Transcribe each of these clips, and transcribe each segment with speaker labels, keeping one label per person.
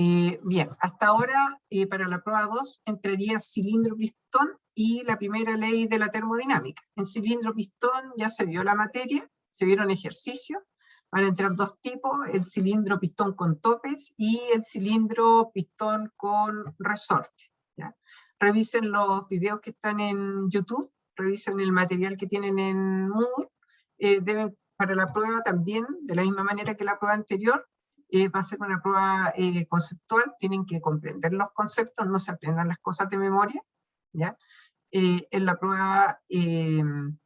Speaker 1: Bien, hasta ahora para la prueba 2 entraría cilindro-pistón y la primera ley de la termodinámica. En cilindro-pistón ya se vio la materia, se vieron ejercicios. Van a entrar dos tipos, el cilindro-pistón con topes y el cilindro-pistón con resorte. ¿Ya? Revisen los videos que están en YouTube, revisen el material que tienen en Moodle. Deben, para la prueba también, de la misma manera que la prueba anterior, va a ser una prueba conceptual, tienen que comprender los conceptos, no se aprendan las cosas de memoria. ¿Ya? En la prueba 1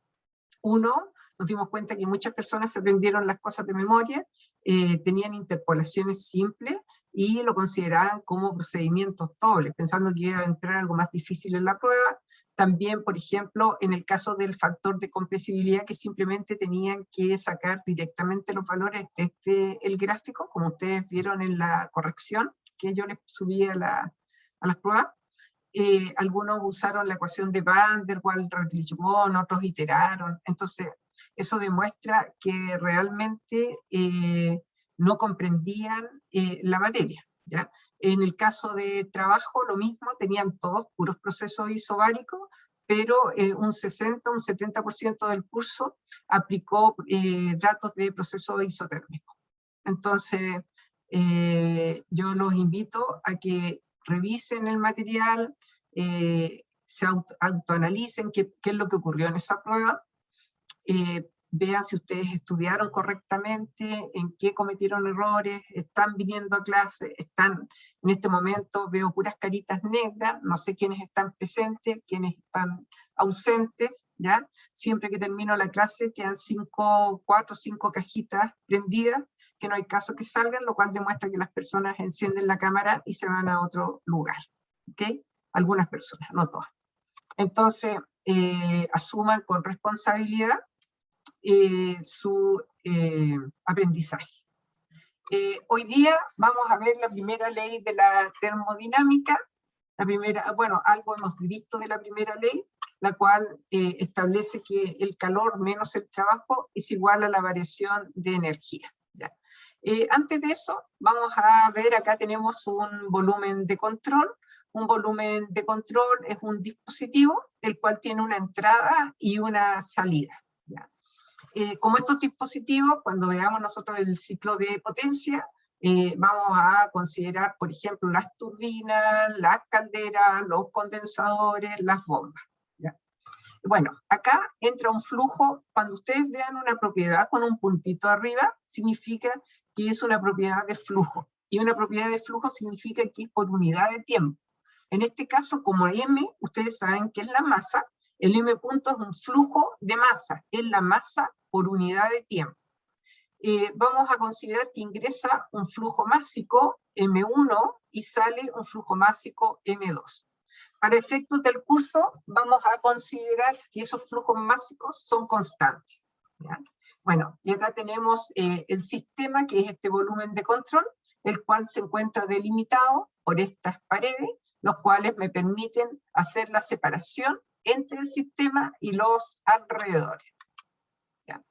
Speaker 1: nos dimos cuenta que muchas personas aprendieron las cosas de memoria, tenían interpolaciones simples y lo consideraban como procedimientos dobles, pensando que iba a entrar algo más difícil en la prueba. También, por ejemplo, en el caso del factor de compresibilidad, que simplemente tenían que sacar directamente los valores desde el gráfico, como ustedes vieron en la corrección que yo les subí a las pruebas. Algunos usaron la ecuación de Van der Waals-Redlich-Von, otros iteraron. Entonces, eso demuestra que realmente no comprendían la materia. ¿Ya? En el caso de trabajo, lo mismo, tenían todos puros procesos isobáricos, pero un 60, un 70% del curso aplicó datos de procesos isotérmicos. Entonces, yo los invito a que revisen el material, se autoanalicen qué es lo que ocurrió en esa prueba, vean si ustedes estudiaron correctamente, en qué cometieron errores, están viniendo a clase, están en este momento, veo puras caritas negras, no sé quiénes están presentes, quiénes están ausentes, ¿ya? Siempre que termino la clase quedan 4 o 5 cajitas prendidas, que no hay caso que salgan, lo cual demuestra que las personas encienden la cámara y se van a otro lugar, ¿ok? Algunas personas, no todas. Entonces, asuman con responsabilidad su aprendizaje. Hoy día vamos a ver la primera ley de la termodinámica. La primera, bueno, algo hemos visto de la primera ley, la cual establece que el calor menos el trabajo es igual a la variación de energía. ¿Ya? Antes de eso, vamos a ver, acá tenemos un volumen de control. Un volumen de control es un dispositivo, el cual tiene una entrada y una salida. ¿Ya? Como estos dispositivos, cuando veamos nosotros el ciclo de potencia, vamos a considerar, por ejemplo, las turbinas, las calderas, los condensadores, las bombas. ¿Ya? Bueno, acá entra un flujo. Cuando ustedes vean una propiedad con un puntito arriba, significa que es una propiedad de flujo. Y una propiedad de flujo significa que es por unidad de tiempo. En este caso, como M, ustedes saben que es la masa, el M punto es un flujo de masa, es la masa por unidad de tiempo. Vamos a considerar que ingresa un flujo másico M1 y sale un flujo másico M2. Para efectos del curso, vamos a considerar que esos flujos másicos son constantes. ¿Ya? Bueno, y acá tenemos el sistema, que es este volumen de control, el cual se encuentra delimitado por estas paredes, los cuales me permiten hacer la separación entre el sistema y los alrededores. ¿Ya?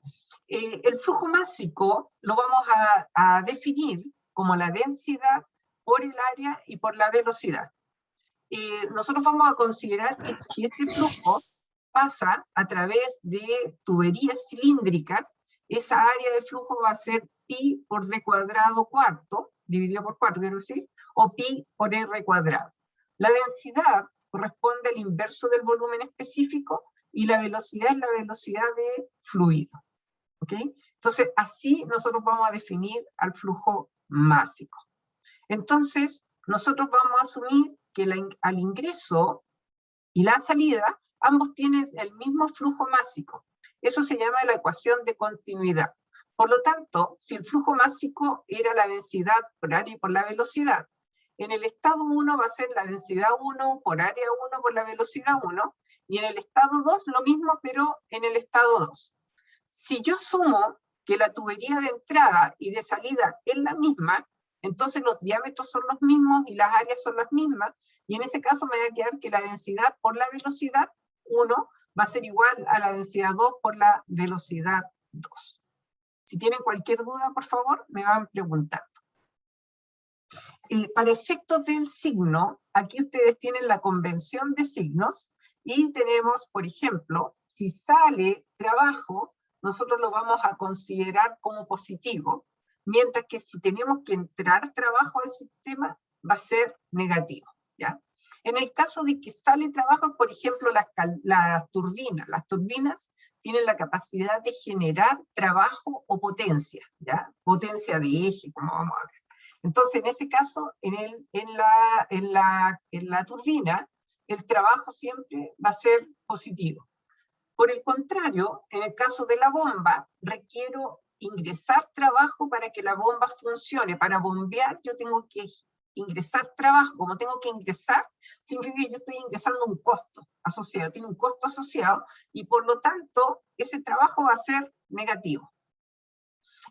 Speaker 1: El flujo másico lo vamos a definir como la densidad por el área y por la velocidad. Nosotros vamos a considerar que si este flujo pasa a través de tuberías cilíndricas, esa área de flujo va a ser pi por d cuadrado cuarto, dividido por 4, quiero decir, o pi por r cuadrado. La densidad corresponde al inverso del volumen específico y la velocidad es la velocidad de fluido. ¿Okay? Entonces, así nosotros vamos a definir al flujo másico. Entonces, nosotros vamos a asumir que al ingreso y la salida, ambos tienen el mismo flujo másico. Eso se llama la ecuación de continuidad. Por lo tanto, si el flujo másico era la densidad por área y por la velocidad, en el estado 1 va a ser la densidad 1 por área 1 por la velocidad 1, y en el estado 2 lo mismo, pero en el estado 2. Si yo asumo que la tubería de entrada y de salida es la misma, entonces los diámetros son los mismos y las áreas son las mismas, y en ese caso me va a quedar que la densidad por la velocidad 1 va a ser igual a la densidad 2 por la velocidad 2. Si tienen cualquier duda, por favor, me van preguntando. para efectos del signo, aquí ustedes tienen la convención de signos, y tenemos, por ejemplo, si sale trabajo, nosotros lo vamos a considerar como positivo, mientras que si tenemos que entrar trabajo al sistema, va a ser negativo, ¿ya? En el caso de que sale trabajo, por ejemplo, las turbinas tienen la capacidad de generar trabajo o potencia, ¿ya? Potencia de eje, como vamos a ver. Entonces, en ese caso, en la turbina, el trabajo siempre va a ser positivo. Por el contrario, en el caso de la bomba, requiero ingresar trabajo para que la bomba funcione. Para bombear yo tengo que ingresar trabajo. Como tengo que ingresar, significa que yo estoy ingresando un costo asociado, tiene un costo asociado, y por lo tanto, ese trabajo va a ser negativo.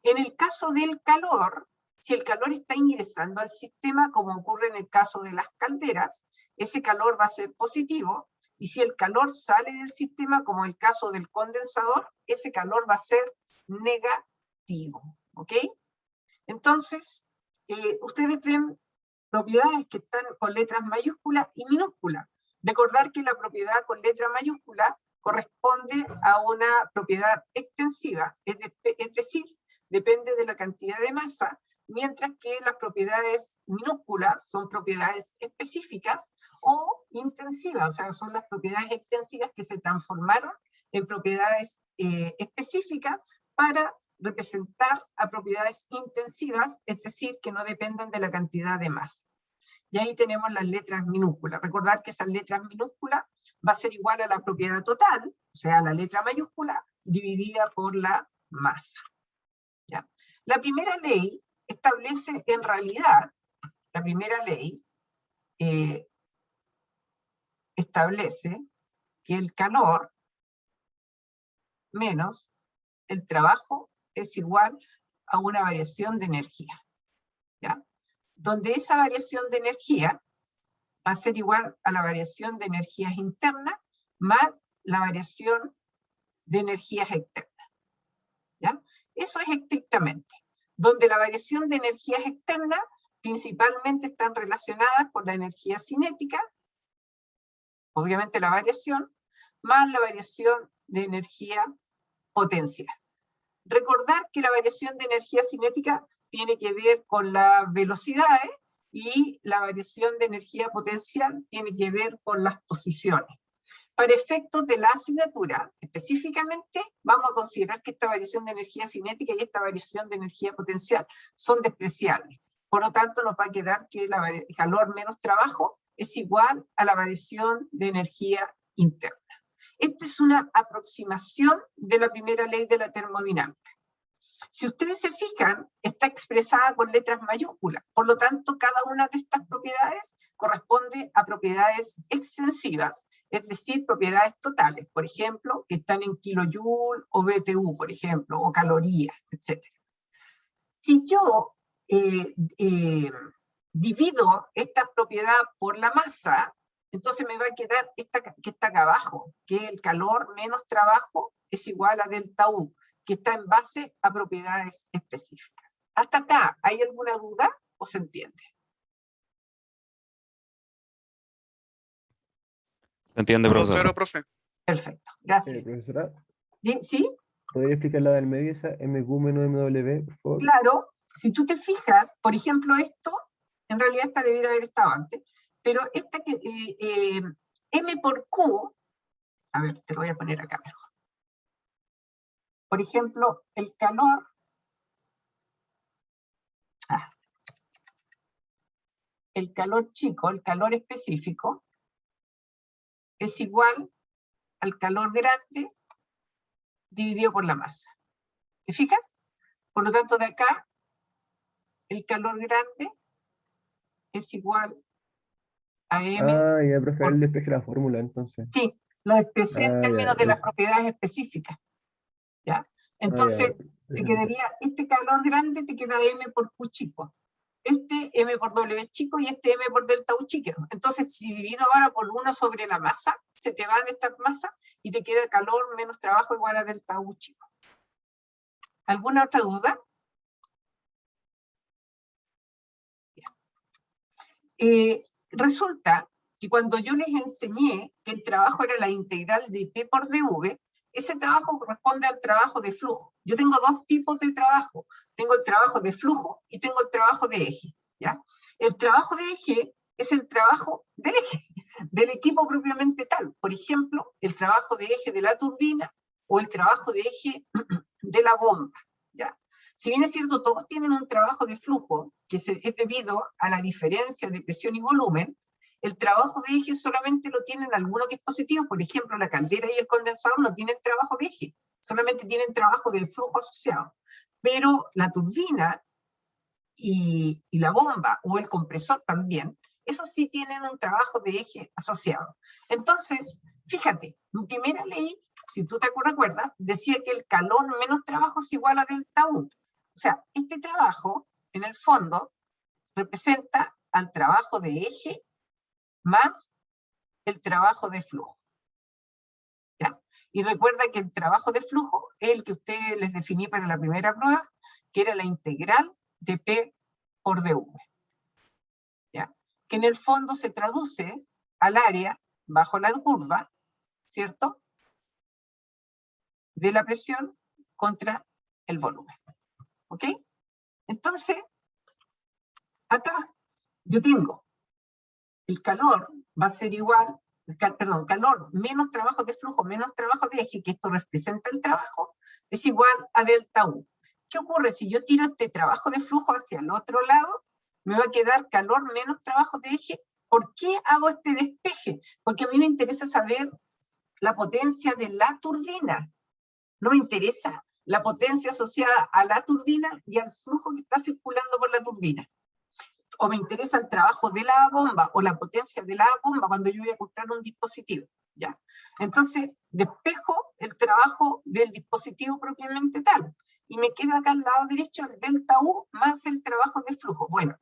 Speaker 1: En el caso del calor, si el calor está ingresando al sistema, como ocurre en el caso de las calderas, ese calor va a ser positivo, y si el calor sale del sistema, como el caso del condensador, ese calor va a ser negativo, ¿ok? Entonces, ustedes ven propiedades que están con letras mayúsculas y minúsculas. Recordar que la propiedad con letra mayúscula corresponde a una propiedad extensiva, es decir, depende de la cantidad de masa, mientras que las propiedades minúsculas son propiedades específicas o intensivas, o sea, son las propiedades extensivas que se transformaron en propiedades específicas para representar a propiedades intensivas, es decir, que no dependen de la cantidad de masa. Y ahí tenemos las letras minúsculas. Recordar que esas letras minúsculas va a ser igual a la propiedad total, o sea, la letra mayúscula, dividida por la masa. ¿Ya? La primera ley establece en realidad, la primera ley establece que el calor menos el trabajo es igual a una variación de energía, ¿ya? Donde esa variación de energía va a ser igual a la variación de energías internas más la variación de energías externas, ¿ya? Eso es estrictamente. Donde la variación de energías externas principalmente están relacionadas con la energía cinética, obviamente la variación, más la variación de energía potencial. Recordar que la variación de energía cinética tiene que ver con las velocidades y la variación de energía potencial tiene que ver con las posiciones. Para efectos de la asignatura, específicamente, vamos a considerar que esta variación de energía cinética y esta variación de energía potencial son despreciables. Por lo tanto, nos va a quedar que el calor menos trabajo es igual a la variación de energía interna. Esta es una aproximación de la primera ley de la termodinámica. Si ustedes se fijan, está expresada con letras mayúsculas. Por lo tanto, cada una de estas propiedades corresponde a propiedades extensivas, es decir, propiedades totales, por ejemplo, que están en kilojoule o BTU, por ejemplo, o calorías, etc. Si yo divido esta propiedad por la masa, entonces me va a quedar esta que está acá abajo, que el calor menos trabajo es igual a delta U, que está en base a propiedades específicas. ¿Hasta acá hay alguna duda o se entiende?
Speaker 2: Se entiende, profesor.
Speaker 3: Claro, profe.
Speaker 1: Perfecto, gracias.
Speaker 4: Profesora,
Speaker 1: ¿Sí?
Speaker 4: ¿podría explicar la del medio, esa MQ menos MW, por favor?
Speaker 1: Claro, si tú te fijas, por ejemplo, esto, en realidad esta debiera haber estado antes, pero esta que M por Q, a ver, te lo voy a poner acá mejor. Por ejemplo, el calor, el calor chico, el calor específico, es igual al calor grande dividido por la masa. ¿Te fijas? Por lo tanto, de acá, el calor grande es igual a M.
Speaker 4: Ah, ya, profe, él despeje la fórmula, entonces.
Speaker 1: Sí, lo expresé en
Speaker 4: Ah,
Speaker 1: términos
Speaker 4: ya,
Speaker 1: de las propiedades específicas. ¿Ya? Entonces, te quedaría, este calor grande te queda M por Q chico. Este M por W chico y este M por delta U chico. Entonces, si divido ahora por 1 sobre la masa, se te va de esta masa y te queda calor menos trabajo igual a delta U chico. ¿Alguna otra duda? Bien. Resulta que cuando yo les enseñé que el trabajo era la integral de P por dV, ese trabajo corresponde al trabajo de flujo. Yo tengo dos tipos de trabajo. Tengo el trabajo de flujo y tengo el trabajo de eje, ¿ya? El trabajo de eje es el trabajo del eje, del equipo propiamente tal. Por ejemplo, el trabajo de eje de la turbina o el trabajo de eje de la bomba, ¿ya? Si bien es cierto, todos tienen un trabajo de flujo, que es debido a la diferencia de presión y volumen, el trabajo de eje solamente lo tienen algunos dispositivos. Por ejemplo, la caldera y el condensador no tienen trabajo de eje, solamente tienen trabajo del flujo asociado. Pero la turbina y la bomba o el compresor también, esos sí tienen un trabajo de eje asociado. Entonces, fíjate, mi primera ley, si tú te recuerdas, decía que el calor menos trabajo es igual a delta U. O sea, este trabajo, en el fondo, representa al trabajo de eje más el trabajo de flujo. ¿Ya? Y recuerda que el trabajo de flujo es el que ustedes les definí para la primera prueba, que era la integral de P por dV. ¿Ya? Que en el fondo se traduce al área bajo la curva, ¿cierto?, de la presión contra el volumen. ¿Ok? Entonces, acá yo tengo el calor va a ser igual, calor menos trabajo de flujo menos trabajo de eje, que esto representa el trabajo, es igual a delta U. ¿Qué ocurre? Si yo tiro este trabajo de flujo hacia el otro lado, me va a quedar calor menos trabajo de eje. ¿Por qué hago este despeje? Porque a mí me interesa saber la potencia de la turbina. No me interesa la potencia asociada a la turbina y al flujo que está circulando por la turbina. O me interesa el trabajo de la bomba o la potencia de la bomba cuando yo voy a comprar un dispositivo, ¿ya? Entonces, despejo el trabajo del dispositivo propiamente tal, y me queda acá al lado derecho el delta U más el trabajo de flujo. Bueno,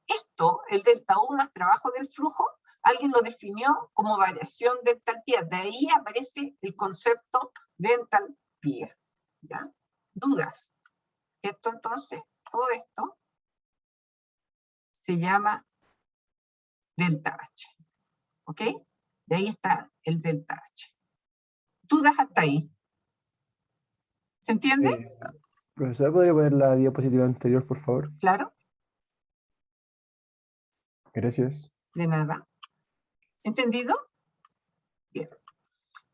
Speaker 1: esto, el delta U más trabajo del flujo, alguien lo definió como variación de entalpía. De ahí aparece el concepto de entalpía, ¿ya? ¿Dudas? Esto entonces, todo esto se llama delta H, ¿ok? De ahí está el delta H. ¿Dudas hasta ahí? ¿Se entiende?
Speaker 4: Profesora, ¿podría poner la diapositiva anterior, por favor?
Speaker 1: Claro,
Speaker 4: Gracias.
Speaker 1: de nada. ¿Entendido? Bien.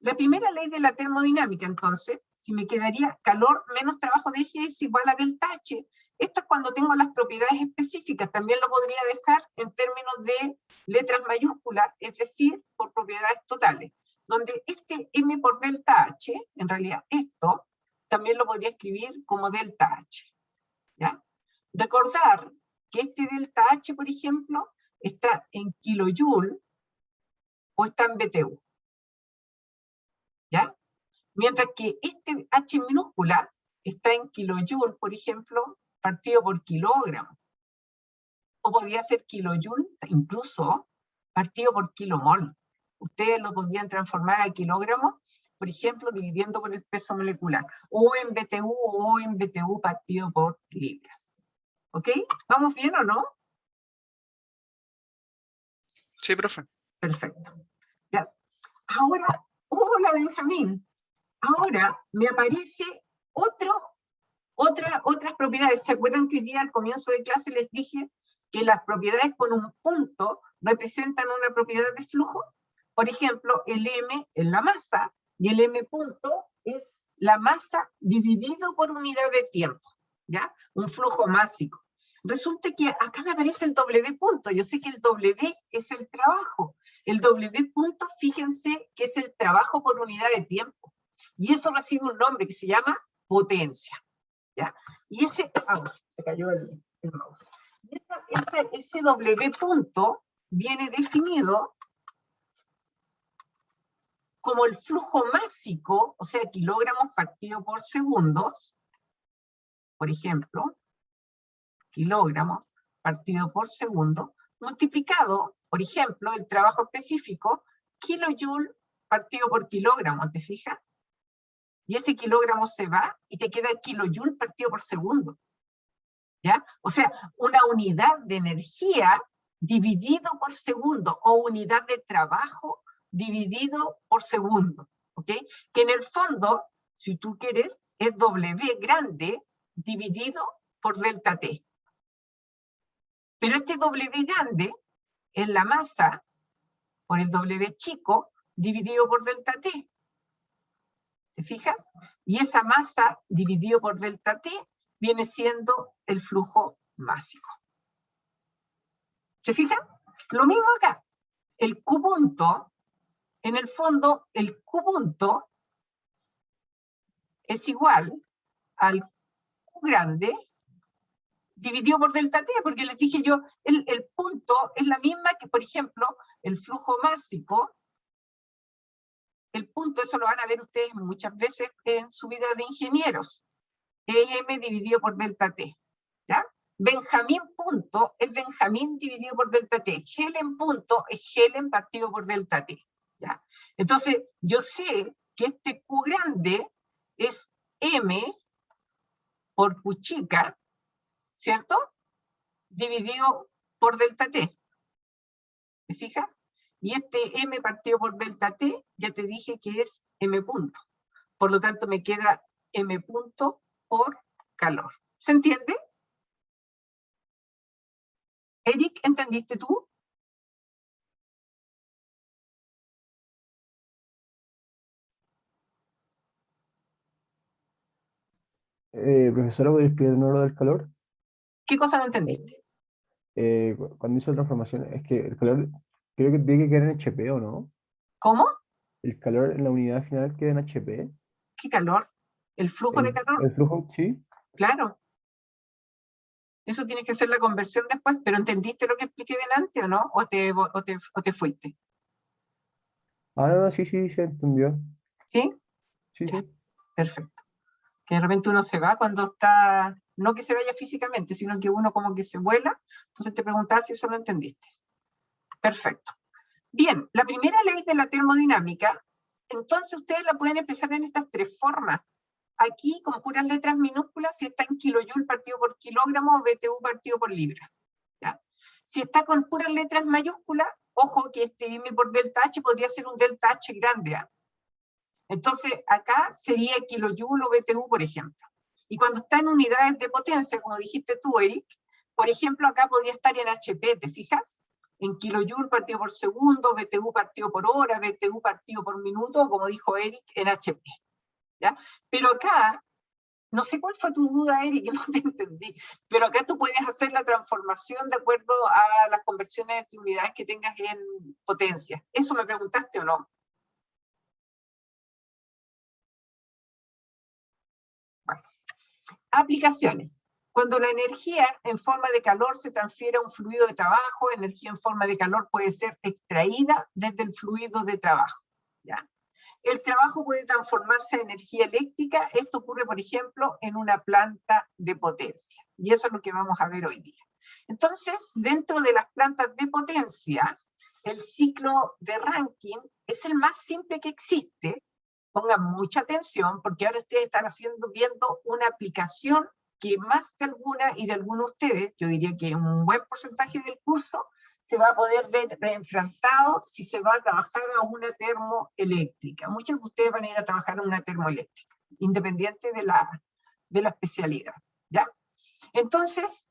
Speaker 1: La primera ley de la termodinámica, entonces, si me quedaría calor menos trabajo de eje es igual a delta H. Esto es cuando tengo las propiedades específicas. También lo podría dejar en términos de letras mayúsculas, es decir, por propiedades totales. Donde este M por delta H, en realidad esto, también lo podría escribir como delta H. ¿Ya? Recordar que este delta H, por ejemplo, está en kilojoule o está en BTU. ¿Ya? Mientras que este H minúscula está en kilojoule, por ejemplo, partido por kilogramo. O podría ser kilojoule, incluso partido por kilomol. Ustedes lo podrían transformar a kilogramo, por ejemplo, dividiendo por el peso molecular. O en BTU partido por libras. ¿Ok? ¿Vamos bien o no?
Speaker 2: Sí, profe.
Speaker 1: Perfecto. Ya. Ahora, hola Benjamín. Ahora me aparece otras propiedades. ¿Se acuerdan que hoy día al comienzo de clase les dije que las propiedades con un punto representan una propiedad de flujo? Por ejemplo, el M es la masa y el M punto es la masa dividido por unidad de tiempo, ¿ya? Un flujo másico. Resulta que acá me aparece el W punto. Yo sé que el W es el trabajo. El W punto, fíjense que es el trabajo por unidad de tiempo. Y eso recibe un nombre que se llama potencia. ¿Ya? Y ese, se cayó el mouse. Ese W punto viene definido como el flujo másico, o sea, kilogramos partido por segundos, por ejemplo, kilogramos partido por segundo, multiplicado, por ejemplo, el trabajo específico, kilojoule partido por kilogramo, ¿te fijas? Y ese kilogramo se va y te queda kilojoule partido por segundo. ¿Ya? O sea, una unidad de energía dividido por segundo, o unidad de trabajo dividido por segundo, ¿ok? Que en el fondo, si tú quieres, es W grande dividido por delta T. Pero este W grande es la masa por el W chico dividido por delta T. ¿Te fijas? Y esa masa dividido por delta T viene siendo el flujo másico. ¿Se fijan? Lo mismo acá. El Q punto, en el fondo, el Q punto es igual al Q grande dividido por delta T, porque les dije yo, el punto es la misma que, por ejemplo, el flujo másico. El punto, eso lo van a ver ustedes muchas veces en su vida de ingenieros. EM dividido por delta T. ¿Ya? Benjamín punto es Benjamín dividido por delta T. Helen punto es Helen partido por delta T. ¿Ya? Entonces, yo sé que este Q grande es M por Q chica, ¿cierto? Dividido por delta T. ¿Te fijas? Y este M partido por delta T, ya te dije que es M punto. Por lo tanto, me queda M punto por calor. ¿Se entiende? Eric, ¿entendiste tú?
Speaker 4: Profesora, ¿voy a explicar de nuevo lo del calor?
Speaker 1: ¿Qué cosa no entendiste?
Speaker 4: Cuando hizo la transformación, es que el calor creo que tiene que quedar en HP, ¿o no?
Speaker 1: ¿Cómo?
Speaker 4: El calor en la unidad final queda en HP.
Speaker 1: ¿Qué calor? ¿El flujo de calor?
Speaker 4: El flujo, sí.
Speaker 1: Claro. Eso tienes que hacer la conversión después, pero ¿entendiste lo que expliqué delante o no? ¿O te fuiste?
Speaker 4: Ah, no, no, sí, sí, se entendió.
Speaker 1: ¿Sí?
Speaker 4: Sí,
Speaker 1: Ya,
Speaker 4: sí.
Speaker 1: perfecto. Que de repente uno se va cuando está, no que se vaya físicamente, sino que uno como que se vuela. Entonces te preguntaba si eso lo entendiste. Perfecto. Bien, la primera ley de la termodinámica, entonces ustedes la pueden empezar en estas tres formas. Aquí, con puras letras minúsculas, si está en kilojoule partido por kilogramo o BTU partido por libra. ¿Ya? Si está con puras letras mayúsculas, ojo que este M por delta H podría ser un delta H grande. ¿Eh? Entonces, acá sería kilojoule o BTU, por ejemplo. Y cuando está en unidades de potencia, como dijiste tú, Eric, por ejemplo, acá podría estar en HP, ¿te fijas? En kilojoule partido por segundo, BTU partido por hora, BTU partido por minuto, como dijo Eric, en HP. ¿Ya? Pero acá, no sé cuál fue tu duda, Eric, que no te entendí, pero acá tú puedes hacer la transformación de acuerdo a las conversiones de unidades que tengas en potencia. ¿Eso me preguntaste o no? Bueno. Aplicaciones. Cuando la energía en forma de calor se transfiere a un fluido de trabajo, energía en forma de calor puede ser extraída desde el fluido de trabajo. ¿Ya? El trabajo puede transformarse en energía eléctrica. Esto ocurre, por ejemplo, en una planta de potencia. Y eso es lo que vamos a ver hoy día. Entonces, dentro de las plantas de potencia, el ciclo de Rankine es el más simple que existe. Pongan mucha atención, porque ahora ustedes están viendo una aplicación que más de alguna y de algunos de ustedes, yo diría que un buen porcentaje del curso, se va a poder ver enfrentado si se va a trabajar a una termoeléctrica. Muchos de ustedes van a ir a trabajar a una termoeléctrica, independiente de la especialidad. ¿Ya? Entonces,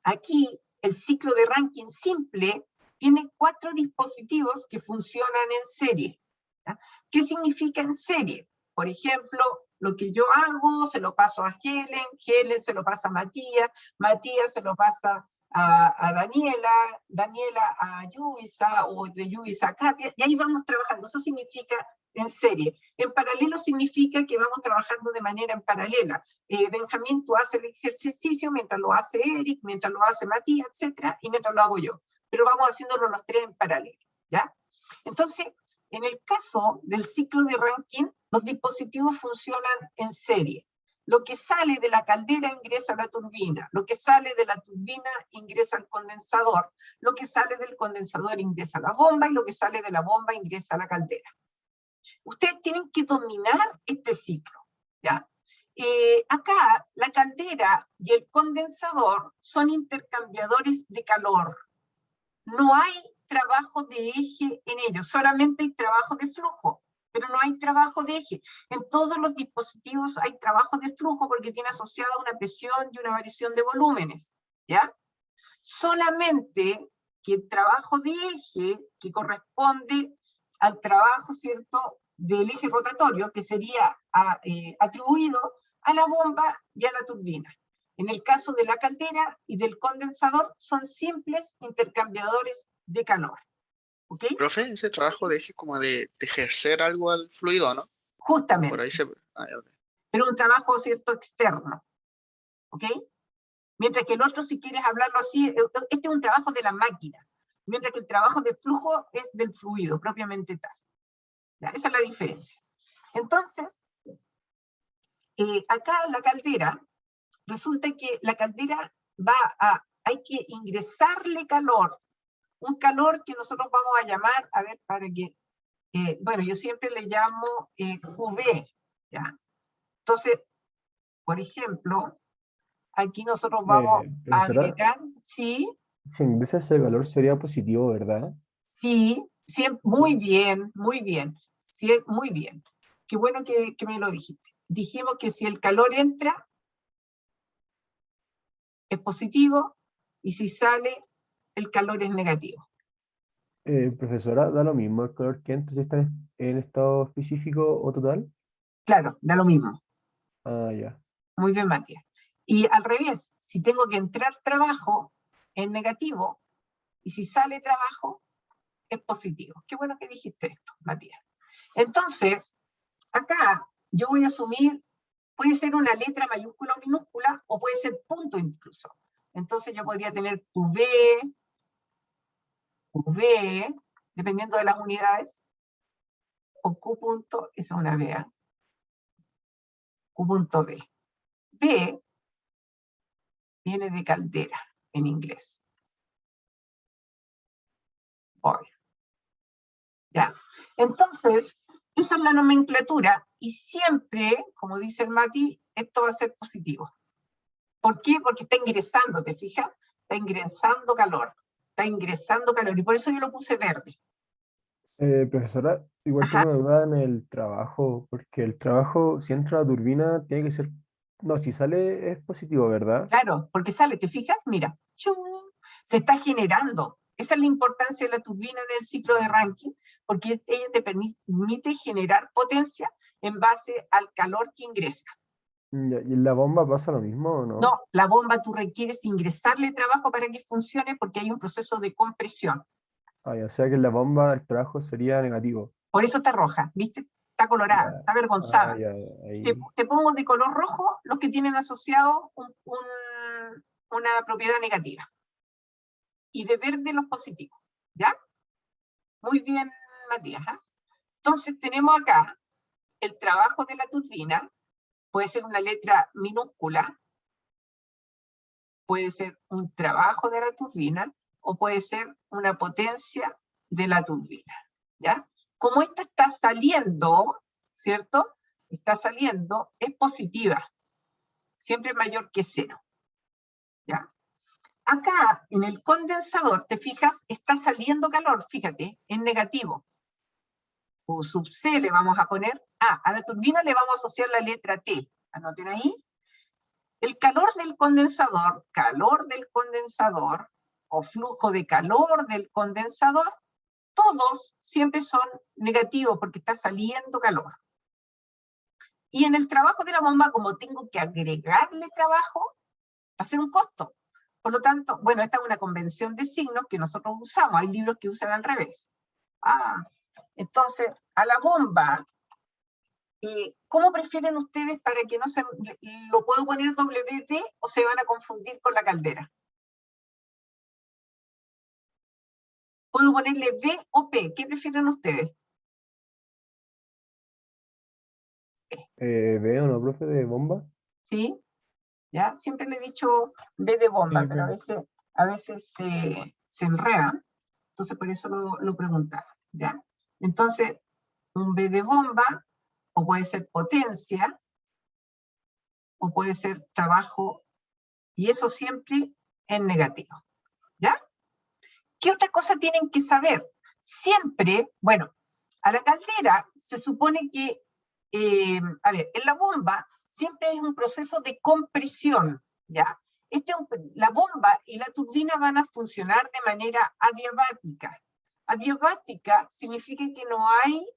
Speaker 1: aquí el ciclo de Rankine simple tiene 4 dispositivos que funcionan en serie. ¿Ya? ¿Qué significa en serie? Por ejemplo, lo que yo hago se lo paso a Helen, Helen se lo pasa a Matías, Matías se lo pasa a Daniela, Daniela a Yubisa, o de Yubisa a Katia, y ahí vamos trabajando. Eso significa en serie. En paralelo significa que vamos trabajando de manera en paralela. Benjamín, tú haces el ejercicio mientras lo hace Eric, mientras lo hace Matías, etcétera, y mientras lo hago yo. Pero vamos haciéndolo los tres en paralelo, ¿ya? Entonces, en el caso del ciclo de Rankine, los dispositivos funcionan en serie. Lo que sale de la caldera ingresa a la turbina, lo que sale de la turbina ingresa al condensador, lo que sale del condensador ingresa a la bomba y lo que sale de la bomba ingresa a la caldera. Ustedes tienen que dominar este ciclo, ¿ya? Acá la caldera y el condensador son intercambiadores de calor. no hay trabajo de eje en ellos, solamente hay trabajo de flujo, pero no hay trabajo de eje. En todos los dispositivos hay trabajo de flujo porque tiene asociada una presión y una variación de volúmenes, ¿ya? Solamente que el trabajo de eje, que corresponde al trabajo, ¿cierto?, del eje rotatorio, que sería atribuido a la bomba y a la turbina. En el caso de la caldera y del condensador, son simples intercambiadores de calor. ¿Ok?
Speaker 2: Profe, ese trabajo de eje como de ejercer algo al fluido, ¿no?
Speaker 1: Justamente.
Speaker 2: Por ahí se... Ah, ya, ok.
Speaker 1: Pero un trabajo, ¿cierto?, externo. ¿Ok? Mientras que el otro, si quieres hablarlo así, este es un trabajo de la máquina, mientras que el trabajo de flujo es del fluido, propiamente tal. ¿Ya? Esa es la diferencia. Entonces, acá en la caldera, resulta que la caldera hay que ingresarle calor, un calor que nosotros vamos a llamar, a ver, para que, bueno, yo siempre le llamo QV, ¿ya? Entonces, por ejemplo, aquí nosotros vamos a
Speaker 4: Profesora,
Speaker 1: agregar, sí,
Speaker 4: si ingresa ese valor sería positivo, ¿verdad?
Speaker 1: sí, muy bien, muy bien, sí, muy bien. Qué bueno que me lo dijiste. Dijimos que si el calor entra, es positivo, y si sale, el calor es negativo.
Speaker 4: Profesora, ¿da lo mismo el color que entra si está en estado específico o total?
Speaker 1: Claro, da lo mismo.
Speaker 4: Ah, ya.
Speaker 1: Muy bien, Matías. Y al revés, si tengo que entrar trabajo, es negativo, y si sale trabajo, es positivo. Qué bueno que dijiste esto, Matías. Entonces, acá yo voy a asumir, puede ser una letra mayúscula o minúscula, o puede ser punto incluso. Entonces yo podría tener QV, dependiendo de las unidades, o Q punto, esa es una B, Q punto B. B viene de caldera en inglés. Boy. ¿Ya? Entonces, esa es la nomenclatura, y siempre, como dice el Mati, esto va a ser positivo. ¿Por qué? Porque está ingresando, ¿te fijas? Está ingresando calor, y por eso yo lo puse verde.
Speaker 4: Profesora, igual
Speaker 1: Ajá,
Speaker 4: tengo una duda en el trabajo, porque el trabajo, si entra la turbina, tiene que ser... No, si sale es positivo, ¿verdad?
Speaker 1: claro, porque sale, ¿te fijas? Mira, ¡chum! Se está generando. Esa es la importancia de la turbina en el ciclo de Rankine, porque ella te permite generar potencia en base al calor que ingresa.
Speaker 4: Ya, ¿y en la bomba pasa lo mismo o
Speaker 1: No,
Speaker 4: no?
Speaker 1: la bomba tú requieres ingresarle trabajo para que funcione porque hay un proceso de compresión.
Speaker 4: Ah, ya, o sea que en la bomba el trabajo sería negativo.
Speaker 1: Por eso está roja, ¿viste? Está
Speaker 4: Ya.
Speaker 1: colorada, está
Speaker 4: Ah,
Speaker 1: avergonzada.
Speaker 4: ya,
Speaker 1: Te,
Speaker 4: ahí.
Speaker 1: te pongo de color rojo los que tienen asociado una propiedad negativa. Y de verde los positivos. ¿Ya? Muy bien, Matías. ¿Eh? Entonces tenemos acá el trabajo de la turbina. Puede ser una letra minúscula, puede ser un trabajo de la turbina, o puede ser una potencia de la turbina, ¿ya? Como esta está saliendo, ¿cierto? Está saliendo, es positiva, siempre mayor que 0, ¿ya? Acá, en el condensador, te fijas, está saliendo calor, fíjate, es negativo. O sub C le vamos a poner, a la turbina le vamos a asociar la letra T, anoten ahí. El calor del condensador, o flujo de calor del condensador, todos siempre son negativos porque está saliendo calor. Y en el trabajo de la bomba, como tengo que agregarle trabajo, va a ser un costo. Por lo tanto, bueno, esta es una convención de signos que nosotros usamos, hay libros que usan al revés. Entonces, a la bomba, ¿cómo prefieren ustedes para que no se... ¿Lo puedo poner WD o se van a confundir con la caldera? ¿Puedo ponerle B o P? ¿Qué prefieren ustedes?
Speaker 4: ¿Veo, no, profe, de bomba?
Speaker 1: ¿Sí? ¿Ya? Siempre le he dicho B de bomba,
Speaker 4: Sí,
Speaker 1: pero a veces se enredan, entonces por eso lo preguntaba, ¿ya? Entonces, un B de bomba, o puede ser potencia, o puede ser trabajo, y eso siempre es negativo, ¿ya? ¿Qué otra cosa tienen que saber? Siempre, bueno, a la caldera se supone que, a ver, en la bomba siempre es un proceso de compresión, ¿ya? La bomba y la turbina van a funcionar de manera adiabática. Adiabática significa que no hay,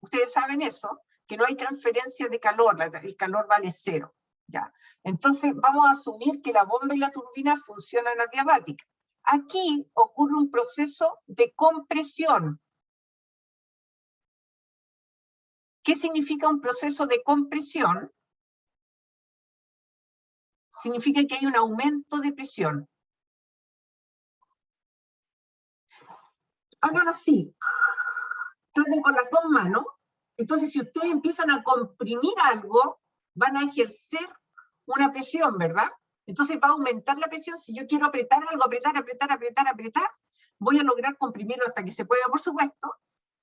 Speaker 1: ustedes saben eso, que no hay transferencia de calor, el calor vale cero, ¿ya? Entonces vamos a asumir que la bomba y la turbina funcionan adiabática. Aquí ocurre un proceso de compresión. ¿Qué significa un proceso de compresión? Significa que hay un aumento de presión. Hagan así. Traten con las dos manos. Entonces, si ustedes empiezan a comprimir algo, van a ejercer una presión, ¿verdad? Entonces va a aumentar la presión. Si yo quiero apretar algo, apretar, voy a lograr comprimirlo hasta que se pueda, por supuesto,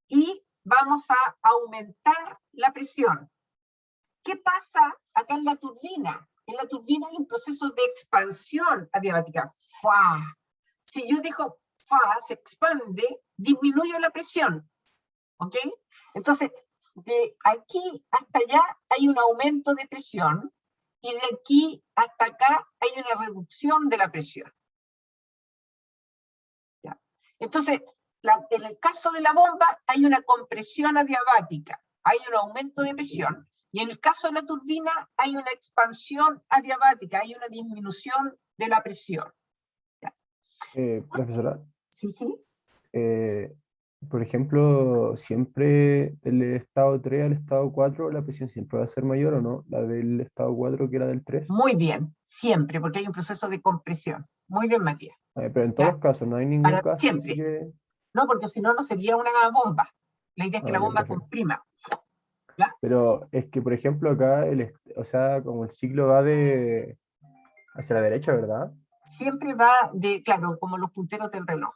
Speaker 1: y vamos a aumentar la presión. ¿Qué pasa acá en la turbina? En la turbina hay un proceso de expansión adiabática. ¡Fua! Si yo dejo ¡fua! Se expande, disminuyo la presión. ¿Ok? Entonces, de aquí hasta allá hay un aumento de presión y de aquí hasta acá hay una reducción de la presión. ¿Ya? Entonces, en el caso de la bomba hay una compresión adiabática, hay un aumento de presión, y en el caso de la turbina hay una expansión adiabática, hay una disminución de la presión. ¿Ya?
Speaker 4: Profesora,
Speaker 1: Sí, sí.
Speaker 4: por ejemplo, siempre del estado 3 al estado 4, la presión siempre va a ser mayor, ¿o no? La del estado 4 que era del 3.
Speaker 1: Muy bien, siempre, porque hay un proceso de compresión. Muy bien, Matías.
Speaker 4: Pero en todos
Speaker 1: ¿Ya?
Speaker 4: los casos, no hay ningún caso así
Speaker 1: Siempre.
Speaker 4: que...
Speaker 1: No, porque si no, no sería una bomba. La idea es que la
Speaker 4: ya,
Speaker 1: bomba
Speaker 4: perfecto.
Speaker 1: comprima. ¿Ya?
Speaker 4: Pero es que, por ejemplo, acá, o sea, como el ciclo va hacia la derecha, ¿verdad?
Speaker 1: Siempre va de, claro, como los punteros del reloj.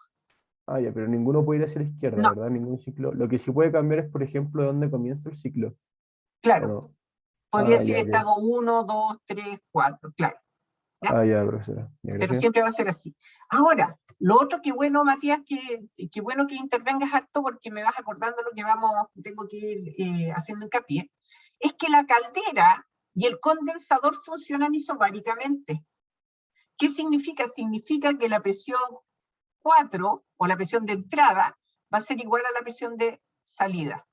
Speaker 4: Ah, ya, pero ninguno puede ir hacia la izquierda,
Speaker 1: No,
Speaker 4: ¿verdad? Ningún ciclo. Lo que sí puede cambiar es, por ejemplo, dónde comienza el ciclo, ¿o
Speaker 1: claro.
Speaker 4: no?
Speaker 1: Podría
Speaker 4: Ah,
Speaker 1: decir
Speaker 4: ya, ok.
Speaker 1: estado 1, 2, 3, 4, claro. ¿Ya?
Speaker 4: Ah, ya, profesora. Ya,
Speaker 1: Pero
Speaker 4: gracias.
Speaker 1: siempre va a ser así. Ahora, lo otro que bueno, Matías, que bueno que intervengas harto porque me vas acordando lo que tengo que ir haciendo hincapié, es que la caldera y el condensador funcionan isobáricamente. ¿Qué significa? Significa que la presión 4 o la presión de entrada va a ser igual a la presión de salida.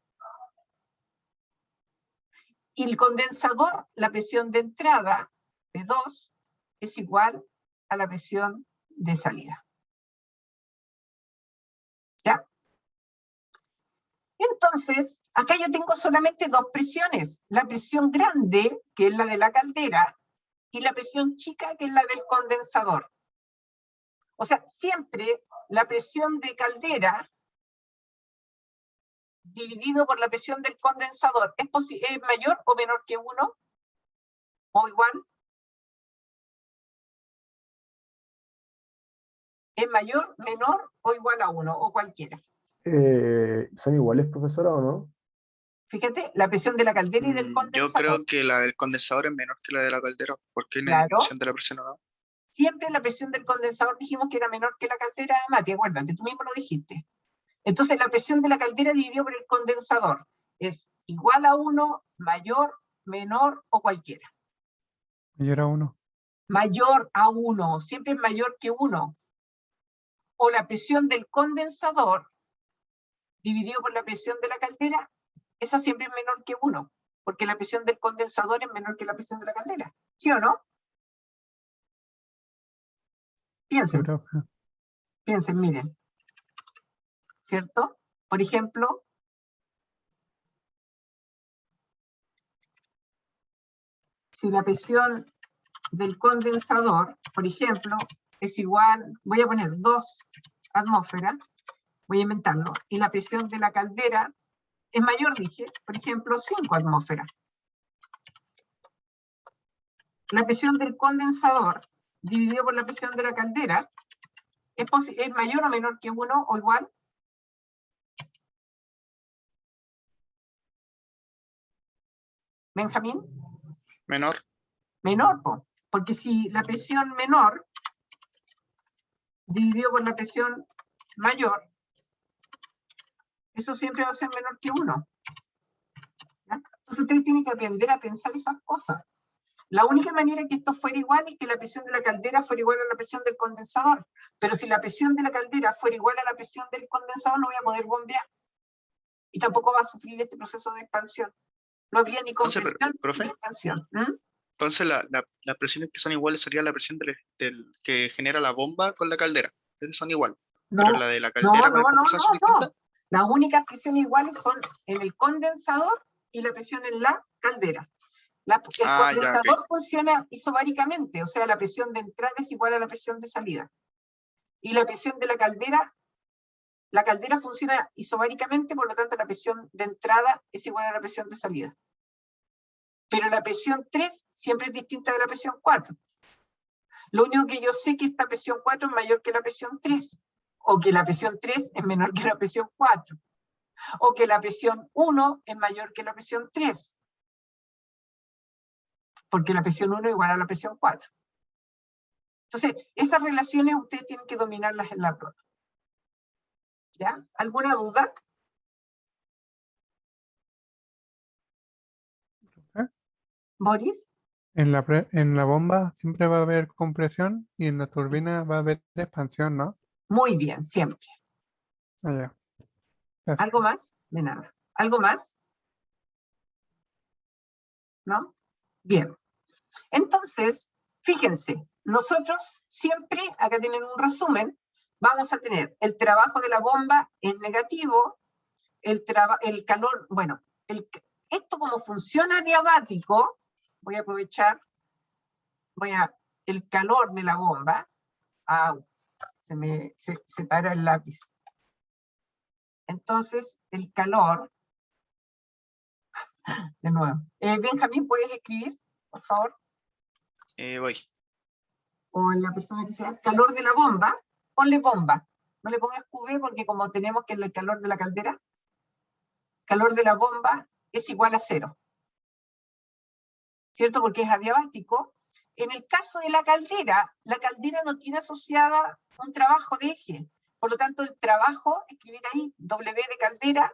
Speaker 1: Y el condensador, la presión de entrada de 2 es igual a la presión de salida. ¿Ya? Entonces, acá yo tengo solamente dos presiones. La presión grande, que es la de la caldera, y la presión chica, que es la del condensador. O sea, siempre la presión de caldera dividido por la presión del condensador, ¿es mayor o menor que 1? ¿O igual? ¿Es mayor, menor o igual a 1? O cualquiera.
Speaker 4: ¿Son iguales, profesora, o no?
Speaker 1: Fíjate, la presión de la caldera y del
Speaker 2: Yo
Speaker 1: condensador.
Speaker 2: creo que la del condensador es menor que la de la caldera, porque hay una
Speaker 1: Claro.
Speaker 2: disminución de la presión, ¿no?
Speaker 1: Siempre la presión del condensador dijimos que era menor que la caldera, Mati, acuérdate, tú mismo lo dijiste. Entonces la presión de la caldera dividido por el condensador es igual a 1, mayor, menor o cualquiera.
Speaker 3: Mayor a 1.
Speaker 1: Mayor a 1, siempre es mayor que 1. O la presión del condensador dividido por la presión de la caldera, esa siempre es menor que 1, porque la presión del condensador es menor que la presión de la caldera. ¿Sí o no? Piensen, piensen, miren. ¿Cierto? Por ejemplo, si la presión del condensador, por ejemplo, es igual, voy a poner 2 atmósferas, voy a inventarlo, y la presión de la caldera es mayor, dije, por ejemplo, 5 atmósferas. La presión del condensador dividido por la presión de la caldera es mayor o menor que 1 o igual. Benjamín.
Speaker 2: Menor.
Speaker 1: Menor, porque si la presión menor dividido por la presión mayor, eso siempre va a ser menor que 1. ¿Ya? Entonces ustedes tienen que aprender a pensar esas cosas. La única manera que esto fuera igual es que la presión de la caldera fuera igual a la presión del condensador. Pero si la presión de la caldera fuera igual a la presión del condensador, no voy a poder bombear. Y tampoco va a sufrir este proceso de expansión. No habría ni
Speaker 2: Entonces,
Speaker 1: compresión ni
Speaker 2: profe,
Speaker 1: expansión.
Speaker 2: entonces las presiones que son iguales sería la presión que genera la bomba con la caldera. Esas son iguales.
Speaker 1: No,
Speaker 2: Pero la de la
Speaker 1: no,
Speaker 2: caldera
Speaker 1: no,
Speaker 2: con
Speaker 1: no,
Speaker 2: compresión son
Speaker 1: no.
Speaker 2: distintas.
Speaker 1: Las únicas presiones iguales son en el condensador y la presión en la caldera. El
Speaker 2: Ah, ya,
Speaker 1: condensador
Speaker 2: ok.
Speaker 1: funciona isobáricamente, o sea, la presión de entrada es igual a la presión de salida. Y la presión de la caldera funciona isobáricamente, por lo tanto la presión de entrada es igual a la presión de salida. Pero la presión 3 siempre es distinta de la presión 4. Lo único que yo sé es que esta presión 4 es mayor que la presión 3, o que la presión 3 es menor que la presión 4, o que la presión 1 es mayor que la presión 3, porque la presión 1 es igual a la presión 4. Entonces, esas relaciones ustedes tienen que dominarlas en la prueba. ¿Ya? ¿Alguna duda? ¿Boris?
Speaker 3: En la bomba siempre va a haber compresión y en la turbina va a haber expansión, ¿no?
Speaker 1: Muy bien, siempre.
Speaker 3: Ah, ya. Gracias.
Speaker 1: ¿Algo más? De nada. ¿Algo más? ¿No? Bien. Entonces, fíjense, nosotros siempre, acá tienen un resumen, vamos a tener el trabajo de la bomba en negativo, el calor, bueno, esto como funciona adiabático, voy a aprovechar, el calor de la bomba, se me separa el lápiz. Entonces, el calor, de nuevo. Benjamín, ¿puedes escribir, por favor?
Speaker 2: Voy.
Speaker 1: O la persona que sea, calor de la bomba, ponle bomba. No le pongas QV porque como tenemos que el calor de la caldera, calor de la bomba es igual a 0. ¿Cierto? Porque es adiabático. En el caso de la caldera no tiene asociada un trabajo de eje. Por lo tanto, el trabajo, escribir ahí, W de caldera,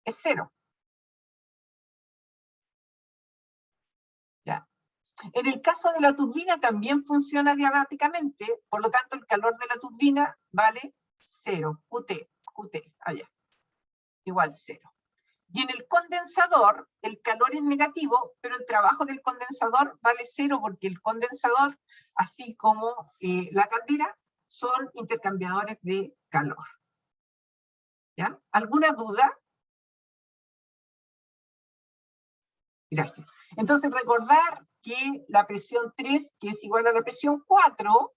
Speaker 1: es 0. ¿Ya? En el caso de la turbina también funciona adiabáticamente, por lo tanto, el calor de la turbina vale 0, QT, allá, igual 0. Y en el condensador, el calor es negativo, pero el trabajo del condensador vale 0 porque el condensador, así como la caldera, son intercambiadores de calor. ¿Ya? ¿Alguna duda? Gracias. Entonces, recordar que la presión 3, que es igual a la presión 4,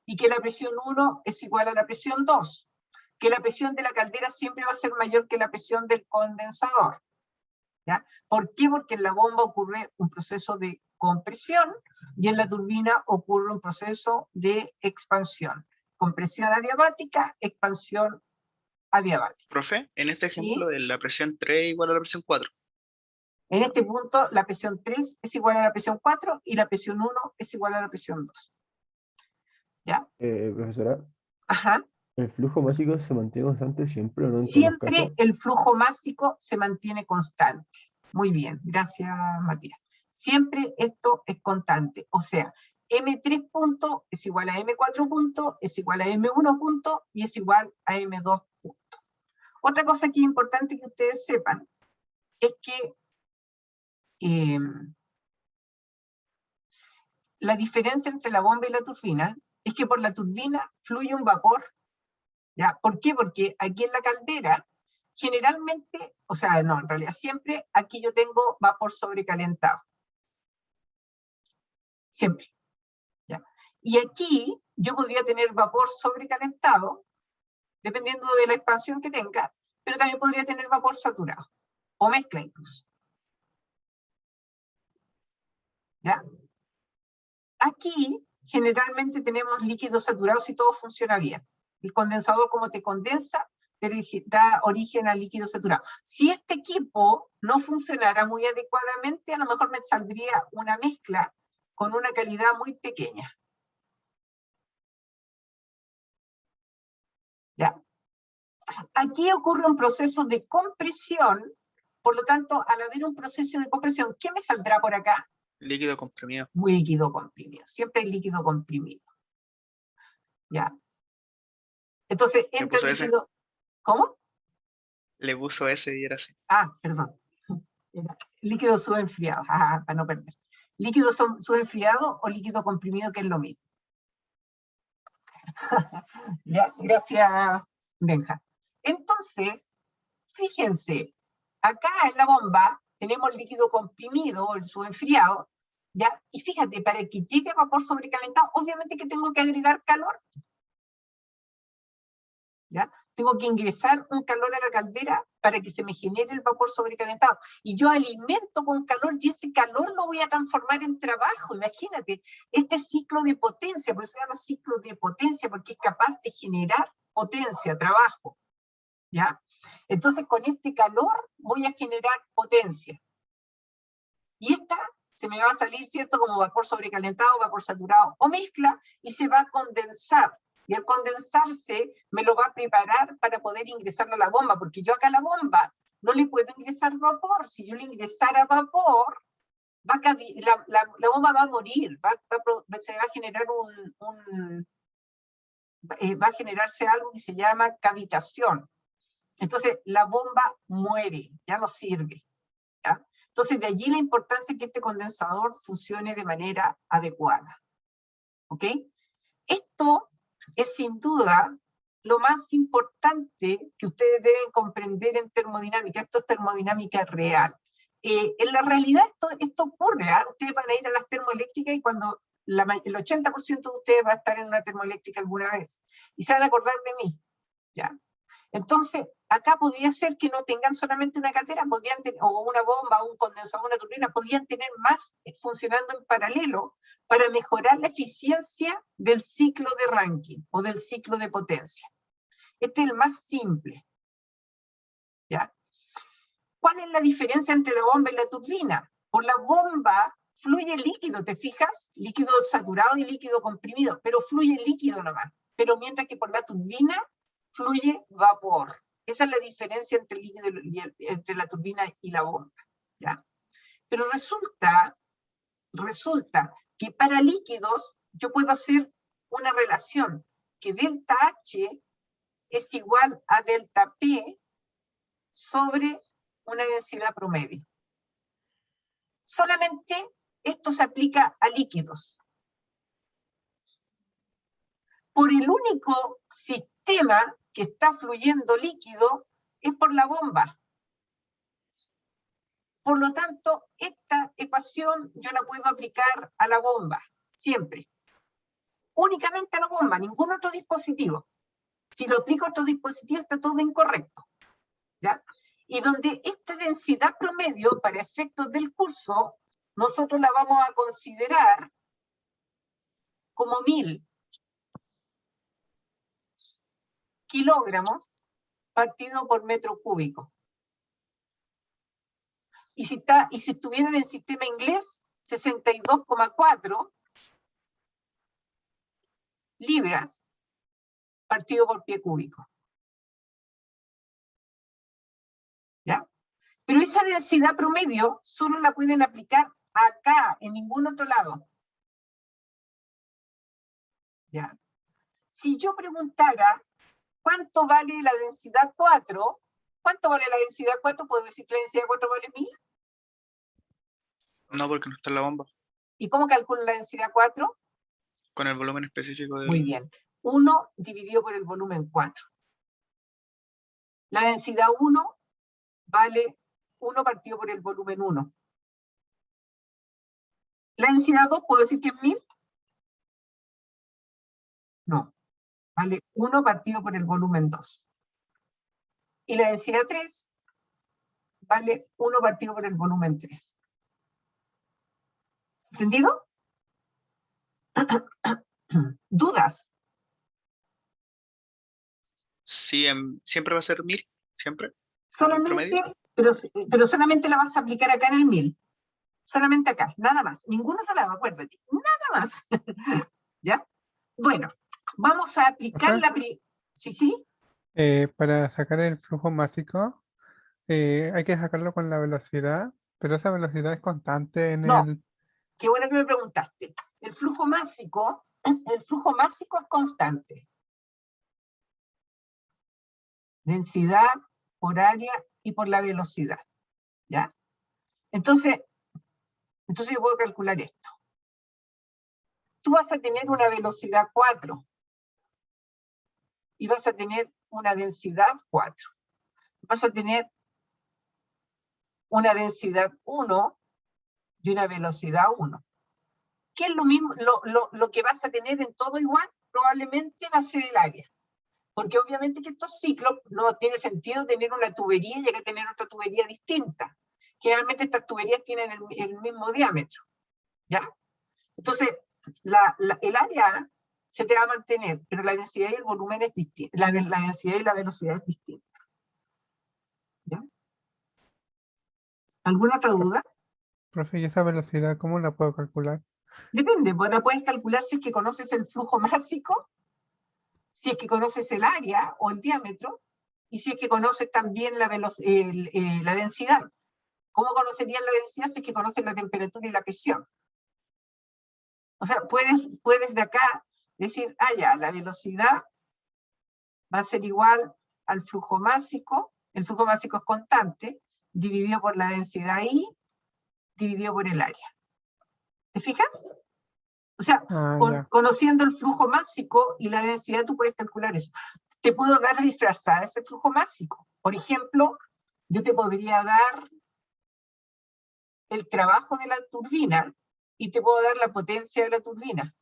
Speaker 1: y que la presión 1 es igual a la presión 2. Que la presión de la caldera siempre va a ser mayor que la presión del condensador. ¿Ya? ¿Por qué? Porque en la bomba ocurre un proceso de compresión y en la turbina ocurre un proceso de expansión. Compresión adiabática, expansión adiabática.
Speaker 2: Profe, en este ejemplo
Speaker 1: ¿Sí?
Speaker 2: de la presión 3 igual a la presión 4.
Speaker 1: En este punto, la presión 3 es igual a la presión 4 y la presión 1 es igual a la presión 2. ¿Ya?
Speaker 4: Profesora,
Speaker 1: Ajá.
Speaker 4: ¿el flujo másico se mantiene constante siempre o no en todos los
Speaker 1: Siempre
Speaker 4: casos?
Speaker 1: el flujo másico se mantiene constante. Muy bien, gracias Matías. Siempre esto es constante, o sea, M3 punto es igual a M4 punto, es igual a M1 punto y es igual a M2 punto. Otra cosa que es importante que ustedes sepan es que la diferencia entre la bomba y la turbina es que por la turbina fluye un vapor. ¿Ya? ¿Por qué? Porque aquí en la caldera, generalmente, o sea, no, en realidad siempre, aquí yo tengo vapor sobrecalentado. Siempre. ¿Ya? Y aquí yo podría tener vapor sobrecalentado, dependiendo de la expansión que tenga, pero también podría tener vapor saturado, o mezcla incluso. ¿Ya? Aquí, generalmente tenemos líquidos saturados si todo funciona bien. El condensador, como te condensa, te da origen al líquido saturado. Si este equipo no funcionara muy adecuadamente, a lo mejor me saldría una mezcla con una calidad muy pequeña. ¿Ya? Aquí ocurre un proceso de compresión, por lo tanto, al haber un proceso de compresión, ¿qué me saldrá por acá?
Speaker 2: Líquido comprimido.
Speaker 1: Líquido comprimido, siempre hay líquido comprimido. ¿Ya? Entonces,
Speaker 2: Le
Speaker 1: entra
Speaker 2: puso
Speaker 1: el
Speaker 2: ese.
Speaker 1: líquido... ¿Cómo?
Speaker 2: Le puso ese y era así.
Speaker 1: Ah, perdón. Era líquido subenfriado, para no perder. Líquido subenfriado o líquido comprimido, que es lo mismo. Ya, gracias, Benja. Entonces, fíjense, acá en la bomba tenemos líquido comprimido, el subenfriado, ¿ya? Y fíjate, para que llegue a vapor sobrecalentado, obviamente que tengo que agregar calor. ¿Ya? Tengo que ingresar un calor a la caldera para que se me genere el vapor sobrecalentado. Y yo alimento con calor y ese calor lo voy a transformar en trabajo. Imagínate, este ciclo de potencia, por eso se llama ciclo de potencia, porque es capaz de generar potencia, trabajo. ¿Ya? Entonces con este calor voy a generar potencia. Y esta se me va a salir, ¿cierto?, como vapor sobrecalentado, vapor saturado o mezcla, y se va a condensar. Y al condensarse me lo va a preparar para poder ingresarlo a la bomba, porque yo acá a la bomba no le puedo ingresar vapor. Si yo le ingresara vapor, la bomba va a morir, se va a generar va a generarse algo que se llama cavitación. Entonces la bomba muere, ya no sirve. ¿Ya? Entonces, de allí la importancia de que este condensador funcione de manera adecuada. ¿Ok? Esto es sin duda lo más importante que ustedes deben comprender en termodinámica. Esto es termodinámica real. En la realidad esto ocurre. Ustedes van a ir a las termoeléctricas y cuando el 80% de ustedes va a estar en una termoeléctrica alguna vez. Y se van a acordar de mí. ¿Ya? Entonces, acá podría ser que no tengan solamente una caldera, podrían tener, o una bomba, un condensador, una turbina, podrían tener más funcionando en paralelo para mejorar la eficiencia del ciclo de Rankine o del ciclo de potencia. Este es el más simple. ¿Ya? ¿Cuál es la diferencia entre la bomba y la turbina? Por la bomba fluye líquido, ¿te fijas? Líquido saturado y líquido comprimido, pero fluye líquido nomás. Pero mientras que por la turbina fluye vapor. Esa es la diferencia entre, entre la turbina y la bomba. ¿Ya? Pero resulta que para líquidos yo puedo hacer una relación que delta H es igual a delta P sobre una densidad promedio. Solamente esto se aplica a líquidos. Por el único sistema que está fluyendo líquido es por la bomba. Por lo tanto, esta ecuación yo la puedo aplicar a la bomba, siempre. Únicamente a la bomba, ningún otro dispositivo. Si lo aplico a otro dispositivo está todo incorrecto. ¿Ya? Y donde esta densidad promedio, para efectos del curso, nosotros la vamos a considerar como 1000 kilogramos partido por metro cúbico. Y si estuviera en el sistema inglés, 62,4 libras partido por pie cúbico. ¿Ya? Pero esa densidad promedio solo la pueden aplicar acá, en ningún otro lado. ¿Ya? Si yo preguntara cuánto vale la densidad 4, ¿cuánto vale la densidad 4? ¿Puedo decir que la densidad 4 vale 1000?
Speaker 2: No, porque no está en la bomba.
Speaker 1: ¿Y cómo calculo la densidad 4?
Speaker 2: Con el volumen específico del...
Speaker 1: Muy bien. 1 dividido por el volumen 4. La densidad 1 vale 1 partido por el volumen 1. La densidad 2, ¿puedo decir que es 1000? No. Vale 1 partido por el volumen 2. Y la densidad 3 vale 1 partido por el volumen 3. ¿Entendido? ¿Dudas?
Speaker 2: Sí, siempre va a ser 1000, siempre.
Speaker 1: Solamente, pero solamente la vas a aplicar acá en el 1000. Solamente acá, nada más. Ningún otro lado, acuérdate. Nada más. ¿Ya? Bueno, vamos a aplicar la... Sí, sí.
Speaker 3: Para sacar el flujo másico, hay que sacarlo con la velocidad, pero esa velocidad es constante en
Speaker 1: No,
Speaker 3: el...
Speaker 1: qué bueno que me preguntaste. El flujo másico es constante. Densidad por área y por la velocidad, ¿ya? Entonces yo puedo calcular esto. Tú vas a tener una velocidad 4 y vas a tener una densidad 4. Vas a tener una densidad 1 y una velocidad 1. ¿Qué es lo mismo? Lo que vas a tener en todo igual probablemente va a ser el área. Porque obviamente que estos ciclos no tiene sentido tener una tubería y hay que tener otra tubería distinta. Generalmente estas tuberías tienen el mismo diámetro, ¿ya? Entonces, el área se te va a mantener, pero la densidad y el volumen es distinta. La densidad y la velocidad es distinta. ¿Ya? ¿Alguna otra duda?
Speaker 3: Profe, ¿y esa velocidad cómo la puedo calcular?
Speaker 1: Depende, pues la puedes calcular si es que conoces el flujo másico, si es que conoces el área o el diámetro, y si es que conoces también la densidad. ¿Cómo conocerías la densidad si es que conoces la temperatura y la presión? O sea, puedes de acá decir, ya, la velocidad va a ser igual al flujo másico, el flujo másico es constante, dividido por la densidad I, dividido por el área. ¿Te fijas? O sea,
Speaker 3: Ya.
Speaker 1: conociendo el flujo másico y la densidad, tú puedes calcular eso. Te puedo dar disfrazada ese flujo másico. Por ejemplo, yo te podría dar el trabajo de la turbina y te puedo dar la potencia de la turbina.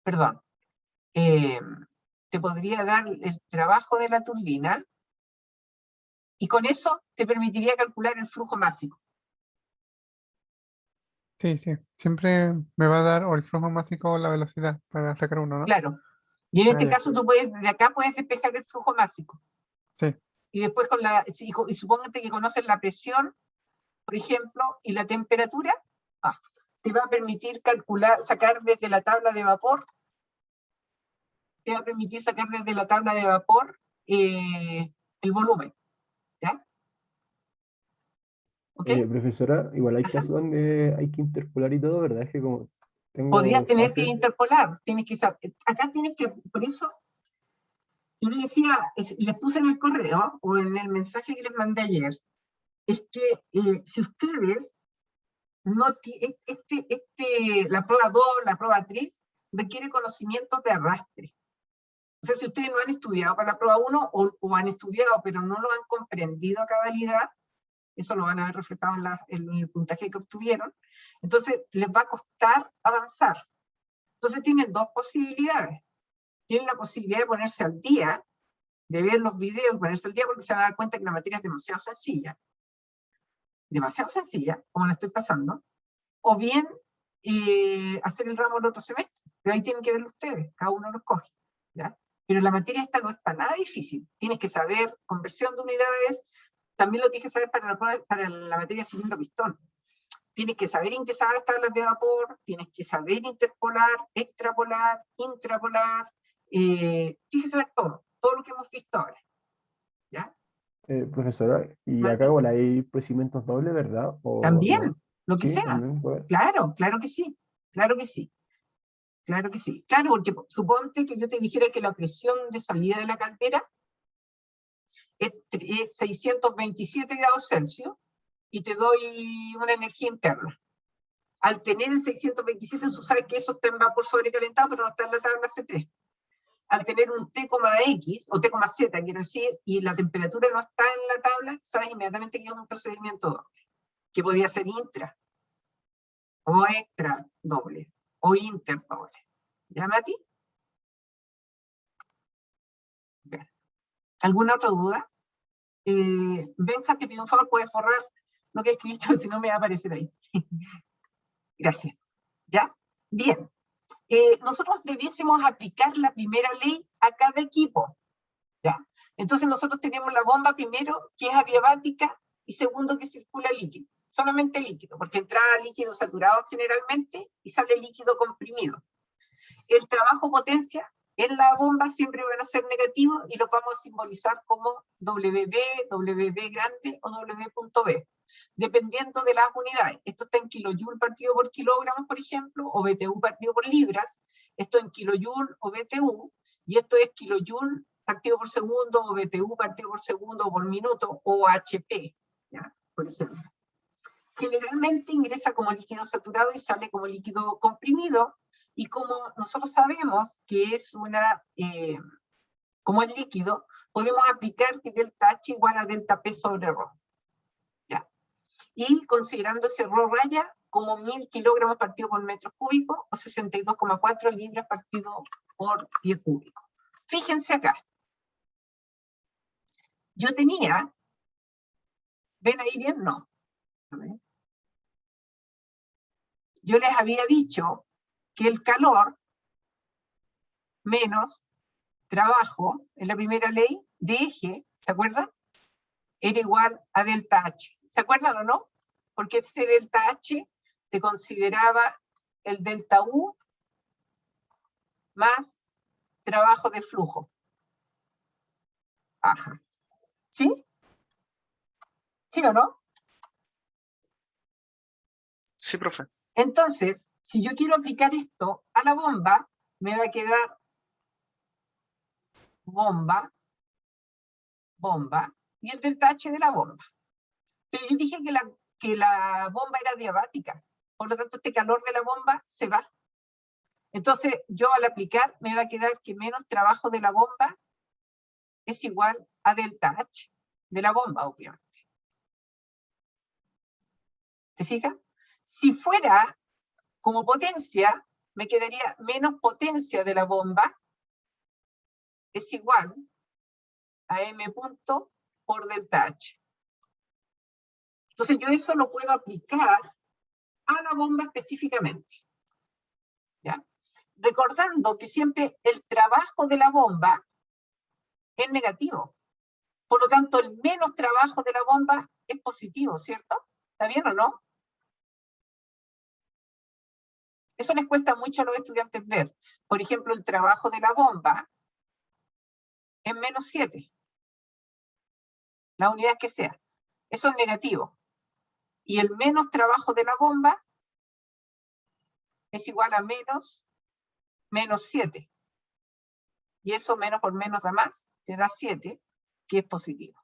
Speaker 1: Perdón. Te podría dar el trabajo de la turbina y con eso te permitiría calcular el flujo másico.
Speaker 3: Sí, sí. Siempre me va a dar o el flujo másico o la velocidad para sacar uno, ¿no?
Speaker 1: Claro. Y en este
Speaker 3: Ya.
Speaker 1: caso tú puedes, de acá puedes despejar el flujo másico.
Speaker 3: Sí.
Speaker 1: Y después y supóngate que conoces la presión, por ejemplo, y la temperatura, te va a permitir sacar desde la tabla de vapor, el volumen. ¿Ya? ¿Ok?
Speaker 4: Profesora, igual hay
Speaker 1: Ajá.
Speaker 4: casos donde hay que interpolar y todo, ¿verdad? Es que como
Speaker 1: Podrías
Speaker 4: tengo
Speaker 1: tener que
Speaker 4: fases,
Speaker 1: interpolar, acá tienes que, por eso, yo les decía, les puse en el correo, o en el mensaje que les mandé ayer, es que si ustedes la prueba 2, la prueba 3, requiere conocimientos de arrastre. O sea, si ustedes no han estudiado para la prueba 1 o han estudiado pero no lo han comprendido a cabalidad, eso lo van a ver reflejado en el puntaje que obtuvieron, entonces les va a costar avanzar. Entonces tienen dos posibilidades. Tienen la posibilidad de ponerse al día, de ver los videos y ponerse al día porque se van a dar cuenta que la materia es demasiado sencilla, como la estoy pasando, o bien hacer el ramo el otro semestre, pero ahí tienen que verlo ustedes, cada uno lo escoge, ¿ya? Pero la materia esta no es para nada difícil, tienes que saber conversión de unidades, también lo tienes que saber para la materia cilindro pistón, tienes que saber ingresar las tablas de vapor, tienes que saber interpolar, extrapolar, intrapolar, tienes que saber todo lo que hemos visto ahora, ¿ya?
Speaker 4: profesora, y acá
Speaker 1: Mati,
Speaker 4: igual hay procedimientos dobles, ¿verdad? ¿O
Speaker 1: también,
Speaker 4: no?
Speaker 1: lo que
Speaker 4: Sí,
Speaker 1: sea,
Speaker 4: también puede.
Speaker 1: claro que sí, claro que sí. Claro que sí. Claro, porque suponte que yo te dijera que la presión de salida de la caldera es 627 grados Celsius y te doy una energía interna. Al tener el 627, tú sabes que eso está en vapor sobrecalentado, pero no está en la tabla C3. Al tener un T,X o T,Z, quiero decir, y la temperatura no está en la tabla, sabes inmediatamente que es un procedimiento doble, que podría ser intra, o extra doble, o inter doble. ¿Ya, Mati? Bien. ¿Alguna otra duda? Benja, te pido un favor, puedes borrar lo que he escrito, si no me va a aparecer ahí. Gracias. ¿Ya? Bien. Nosotros debiésemos aplicar la primera ley a cada equipo. ¿Ya? Entonces nosotros tenemos la bomba primero, que es adiabática, y segundo, que circula líquido. solamente líquido, porque entra líquido saturado generalmente y sale líquido comprimido. El trabajo potencia en la bomba siempre van a ser negativos y los vamos a simbolizar como WB, WB grande o W.B, dependiendo de las unidades. Esto está en kilojoule partido por kilogramos, por ejemplo, o BTU partido por libras. Esto en kilojoule o BTU, y esto es kilojoule partido por segundo, o BTU partido por segundo o por minuto, o HP, ¿ya? Por ejemplo. Generalmente ingresa como líquido saturado y sale como líquido comprimido, y como nosotros sabemos que es como es líquido, podemos aplicar que delta H igual a delta P sobre ρ. ¿Ya? Y considerando ese ρ raya como 1000 kilogramos partido por metro cúbico, o 62,4 libras partido por pie cúbico. Fíjense acá. Yo tenía, ¿ven ahí bien? No. A ver. Yo les había dicho que el calor menos trabajo en la primera ley de eje, ¿se acuerdan? Era igual a delta H. ¿Se acuerdan o no? Porque ese delta H te consideraba el delta U más trabajo de flujo. Ajá. ¿Sí? ¿Sí o no?
Speaker 2: Sí, profe.
Speaker 1: Entonces, si yo quiero aplicar esto a la bomba, me va a quedar bomba, bomba, y el delta H de la bomba. Pero yo dije que la bomba era diabática, por lo tanto este calor de la bomba se va. Entonces yo al aplicar me va a quedar que menos trabajo de la bomba es igual a delta H de la bomba, obviamente. ¿Se fijan? Si fuera como potencia, me quedaría menos potencia de la bomba es igual a M punto por delta H. Entonces yo eso lo puedo aplicar a la bomba específicamente. ¿Ya? Recordando que siempre el trabajo de la bomba es negativo. Por lo tanto, el menos trabajo de la bomba es positivo, ¿cierto? ¿Está bien o no? Eso les cuesta mucho a los estudiantes ver. Por ejemplo, el trabajo de la bomba es menos 7. La unidad que sea. Eso es negativo. Y el menos trabajo de la bomba es igual a menos 7. Y eso menos por menos da más, te da 7, que es positivo.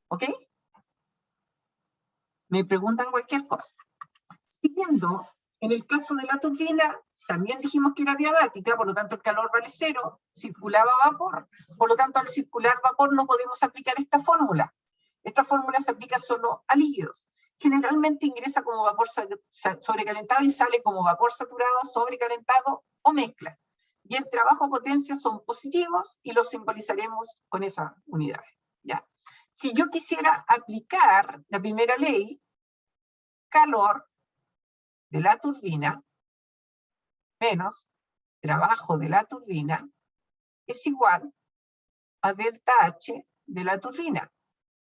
Speaker 1: ¿Ok? Me preguntan cualquier cosa. Siguiendo, en el caso de la turbina, también dijimos que era diabática, por lo tanto el calor vale 0, circulaba vapor, por lo tanto al circular vapor no podemos aplicar esta fórmula. Esta fórmula se aplica solo a líquidos. Generalmente ingresa como vapor sobrecalentado y sale como vapor saturado, sobrecalentado o mezcla. Y el trabajo potencia son positivos y los simbolizaremos con esa unidad. ¿Ya? Si yo quisiera aplicar la primera ley, calor de la turbina menos trabajo de la turbina es igual a delta H de la turbina.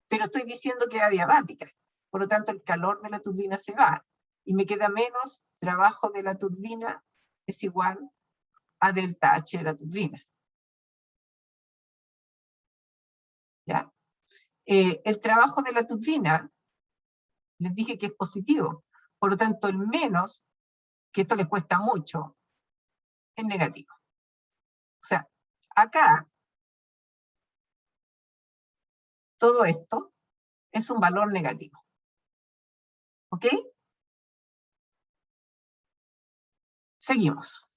Speaker 1: Pero estoy diciendo que es adiabática. Por lo tanto, el calor de la turbina se va. Y me queda menos trabajo de la turbina es igual a delta H de la turbina. ¿Ya? El trabajo de la turbina, les dije que es positivo. Por lo tanto, el menos, que esto les cuesta mucho, es negativo. O sea, acá, todo esto es un valor negativo. ¿Ok? Seguimos.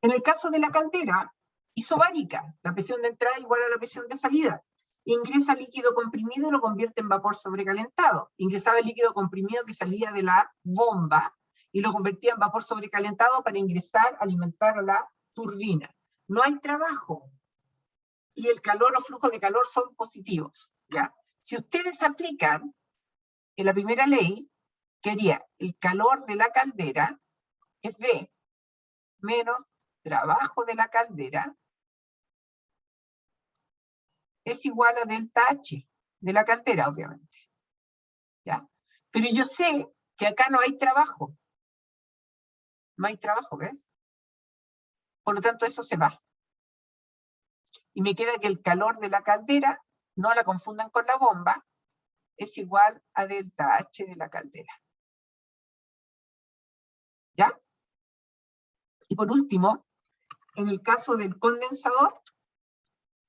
Speaker 1: En el caso de la caldera isobárica, la presión de entrada igual a la presión de salida. Ingresa líquido comprimido y lo convierte en vapor sobrecalentado. Ingresaba el líquido comprimido que salía de la bomba y lo convertía en vapor sobrecalentado para ingresar, alimentar a la turbina. No hay trabajo. Y el calor o flujo de calor son positivos. ¿Ya? Si ustedes aplican en la primera ley, que haría el calor de la caldera es V menos trabajo de la caldera es igual a delta H de la caldera, obviamente. Pero yo sé que acá no hay trabajo. No hay trabajo, ¿ves? Por lo tanto, eso se va. Y me queda que el calor de la caldera, no la confundan con la bomba, es igual a delta H de la caldera. ¿Ya? Y por último, en el caso del condensador,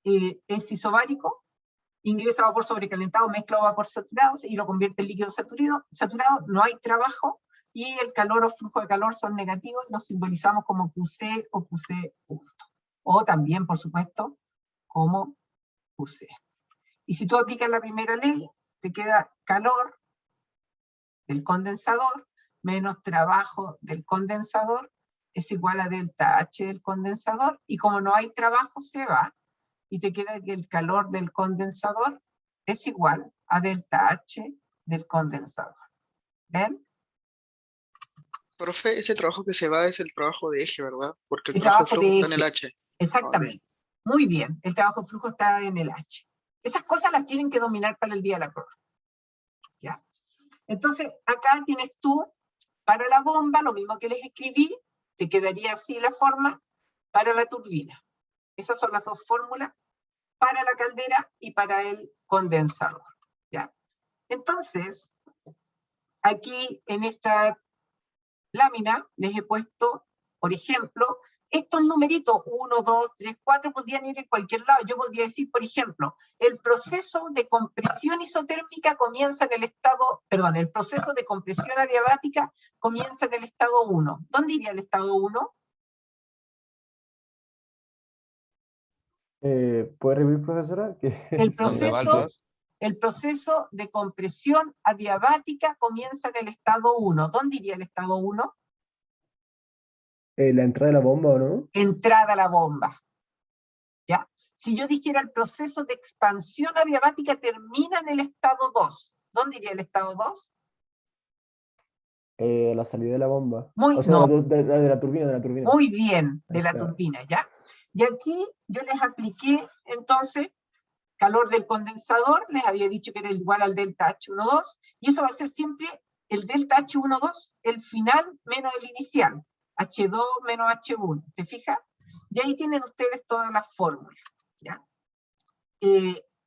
Speaker 1: es isobárico, ingresa vapor sobrecalentado, mezcla vapor saturado y lo convierte en líquido saturado, no hay trabajo, y el calor o flujo de calor son negativos, y los simbolizamos como QC o QC punto. O también, por supuesto, como QC. Y si tú aplicas la primera ley, te queda calor del condensador menos trabajo del condensador es igual a delta H del condensador, y como no hay trabajo se va, y te queda que el calor del condensador es igual a delta H del condensador. ¿Ven?
Speaker 2: Profe, ese trabajo que se va es el trabajo de eje, ¿verdad? Porque el
Speaker 1: El
Speaker 2: trabajo de
Speaker 1: trabajo
Speaker 2: flujo
Speaker 1: de
Speaker 2: está en el
Speaker 1: eje.
Speaker 2: H.
Speaker 1: Exactamente. Muy bien, el trabajo de flujo está en el H. Esas cosas las tienen que dominar para el día de la prueba. ¿Ya? Entonces, acá tienes tú, para la bomba, lo mismo que les escribí, te quedaría así la forma, para la turbina. Esas son las dos fórmulas, para la caldera y para el condensador. ¿Ya? Entonces, aquí en esta lámina les he puesto, por ejemplo, estos numeritos, 1, 2, 3, 4, podrían ir en cualquier lado. Yo podría decir, por ejemplo, el proceso de compresión isotérmica comienza en el estado, perdón, el proceso de compresión adiabática comienza en el estado 1. ¿Dónde iría el estado 1?
Speaker 4: ¿Puede repetir, profesora? Que
Speaker 1: El
Speaker 4: se me va el
Speaker 1: proceso, el proceso de compresión adiabática comienza en el estado 1. ¿Dónde iría el estado 1?
Speaker 4: la entrada de la bomba, ¿o no?
Speaker 1: Entrada a la bomba. ¿Ya? Si yo dijera el proceso de expansión adiabática termina en el estado 2, ¿dónde iría el estado 2?
Speaker 4: La salida de la bomba.
Speaker 1: Muy,
Speaker 4: O sea,
Speaker 1: no,
Speaker 4: de la turbina, de la turbina.
Speaker 1: muy bien,
Speaker 4: Ahí
Speaker 1: de la
Speaker 4: está.
Speaker 1: turbina, ¿ya? Y aquí yo les apliqué, entonces, calor del condensador, les había dicho que era igual al delta H12, y eso va a ser siempre el delta H12, el final menos el inicial, H2 menos H1, ¿te fijas? Y ahí tienen ustedes todas las fórmulas, ¿ya?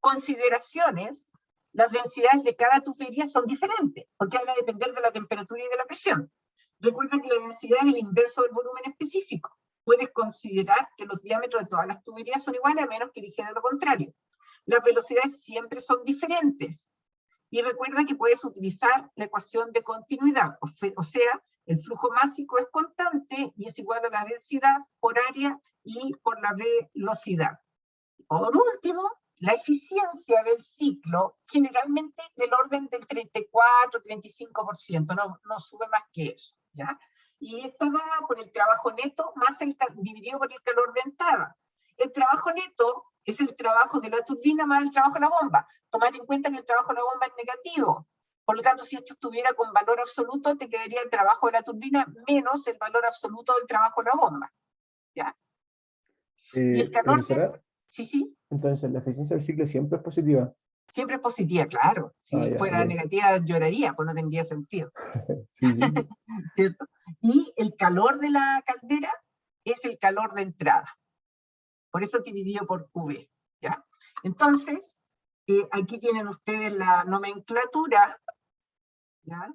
Speaker 1: Consideraciones, las densidades de cada tubería son diferentes, porque van a depender de la temperatura y de la presión. Recuerda que la densidad es el inverso del volumen específico. Puedes considerar que los diámetros de todas las tuberías son iguales, a menos que dijera lo contrario. Las velocidades siempre son diferentes. Y recuerda que puedes utilizar la ecuación de continuidad, o sea, el flujo másico es constante y es igual a la densidad por área y por la velocidad. Por último, la eficiencia del ciclo generalmente es del orden del 34-35%, no sube más que eso, ¿ya? Y está dada por el trabajo neto más dividido por el calor de entrada. El trabajo neto es el trabajo de la turbina más el trabajo de la bomba. Tomar en cuenta que el trabajo de la bomba es negativo. Por lo tanto, si esto estuviera con valor absoluto, te quedaría el trabajo de la turbina menos el valor absoluto del trabajo de la bomba, ¿ya? Y el calor
Speaker 4: profesora,
Speaker 1: sí.
Speaker 4: entonces la eficiencia del ciclo siempre es positiva.
Speaker 1: Siempre es positiva, claro. Si
Speaker 4: Ya,
Speaker 1: fuera
Speaker 4: bien.
Speaker 1: negativa, lloraría, pues no tendría sentido.
Speaker 4: Sí.
Speaker 1: ¿Cierto? Y el calor de la caldera es el calor de entrada. Por eso dividido por QB, ¿ya? Entonces, aquí tienen ustedes la nomenclatura, ¿ya?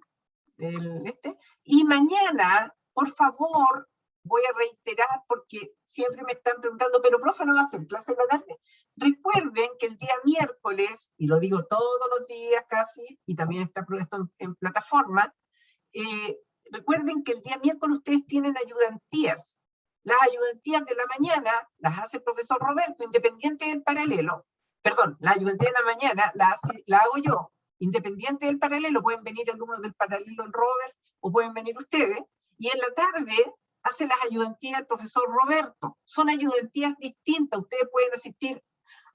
Speaker 1: Y mañana, por favor, voy a reiterar, porque siempre me están preguntando, pero profe, ¿no va a hacer clase en la tarde? Recuerden que el día miércoles, y lo digo todos los días casi, y también está esto en plataforma, recuerden que el día miércoles ustedes tienen ayudantías. Las ayudantías de la mañana las hace el profesor Roberto, independiente del paralelo. Perdón, la ayudantía de la mañana la hago yo, independiente del paralelo. Pueden venir alumnos del paralelo, el Robert, o pueden venir ustedes. Y en la tarde hace las ayudantías el profesor Roberto. Son ayudantías distintas. Ustedes pueden asistir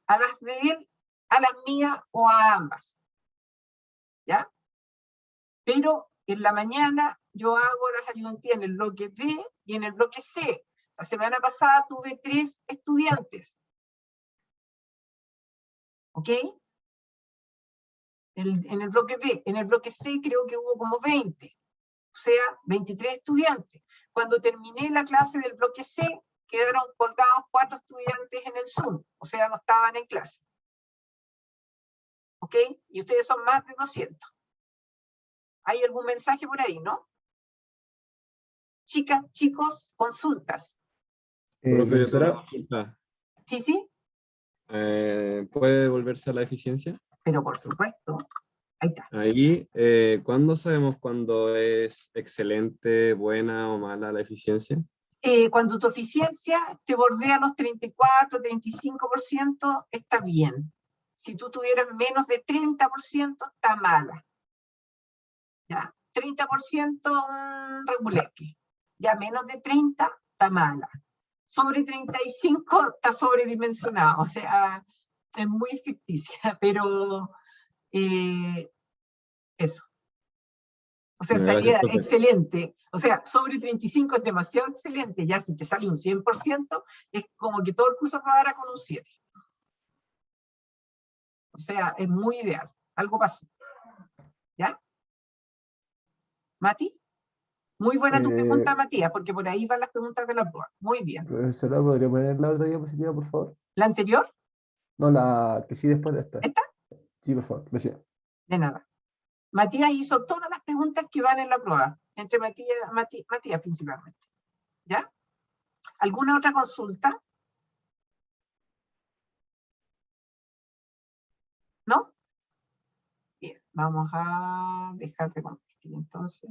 Speaker 1: a las de él, a las mías o a ambas. ¿Ya? Pero en la mañana yo hago las ayudantías en el bloque B y en el bloque C. La semana pasada tuve 3 estudiantes. ¿Ok? en el bloque B. En el bloque C creo que hubo como 20. O sea, 23 estudiantes. Cuando terminé la clase del bloque C, quedaron colgados 4 estudiantes en el Zoom. O sea, no estaban en clase. ¿Ok? Y ustedes son más de 200. ¿Hay algún mensaje por ahí, no? Chicas, chicos, consultas.
Speaker 5: Profesora,
Speaker 4: Profesora,
Speaker 5: consulta.
Speaker 1: ¿Sí, sí?
Speaker 5: ¿Puede devolverse a la eficiencia?
Speaker 1: Pero por supuesto. Ahí está.
Speaker 5: Ahí, ¿cuándo sabemos cuándo es excelente, buena o mala la eficiencia?
Speaker 1: Cuando tu eficiencia te bordea los 34, 35%, está bien. Si tú tuvieras menos de 30%, está mala. ¿Ya? 30% reguleque. Ya menos de 30, está mala. Sobre 35 está sobredimensionado. O sea, es muy ficticia, pero eso. O sea,
Speaker 5: Gracias,
Speaker 1: estaría
Speaker 5: profe.
Speaker 1: excelente. O sea, sobre 35 es demasiado excelente. Ya si te sale un 100%, es como que todo el curso aprobara con un 7. O sea, es muy ideal. Algo pasó. ¿Ya? ¿Mati? Muy buena tu pregunta, Matías, porque por ahí van las preguntas de la prueba. Muy bien.
Speaker 4: profesora, ¿podría poner la otra diapositiva, por favor?
Speaker 1: ¿La anterior?
Speaker 4: No, la que sí después de esta.
Speaker 1: ¿Esta?
Speaker 4: Sí, por favor, gracias.
Speaker 1: De nada. Matías hizo todas las preguntas que van en la prueba, entre Matías principalmente. ¿Ya? ¿Alguna otra consulta? ¿No? Bien, vamos a dejar de compartir entonces.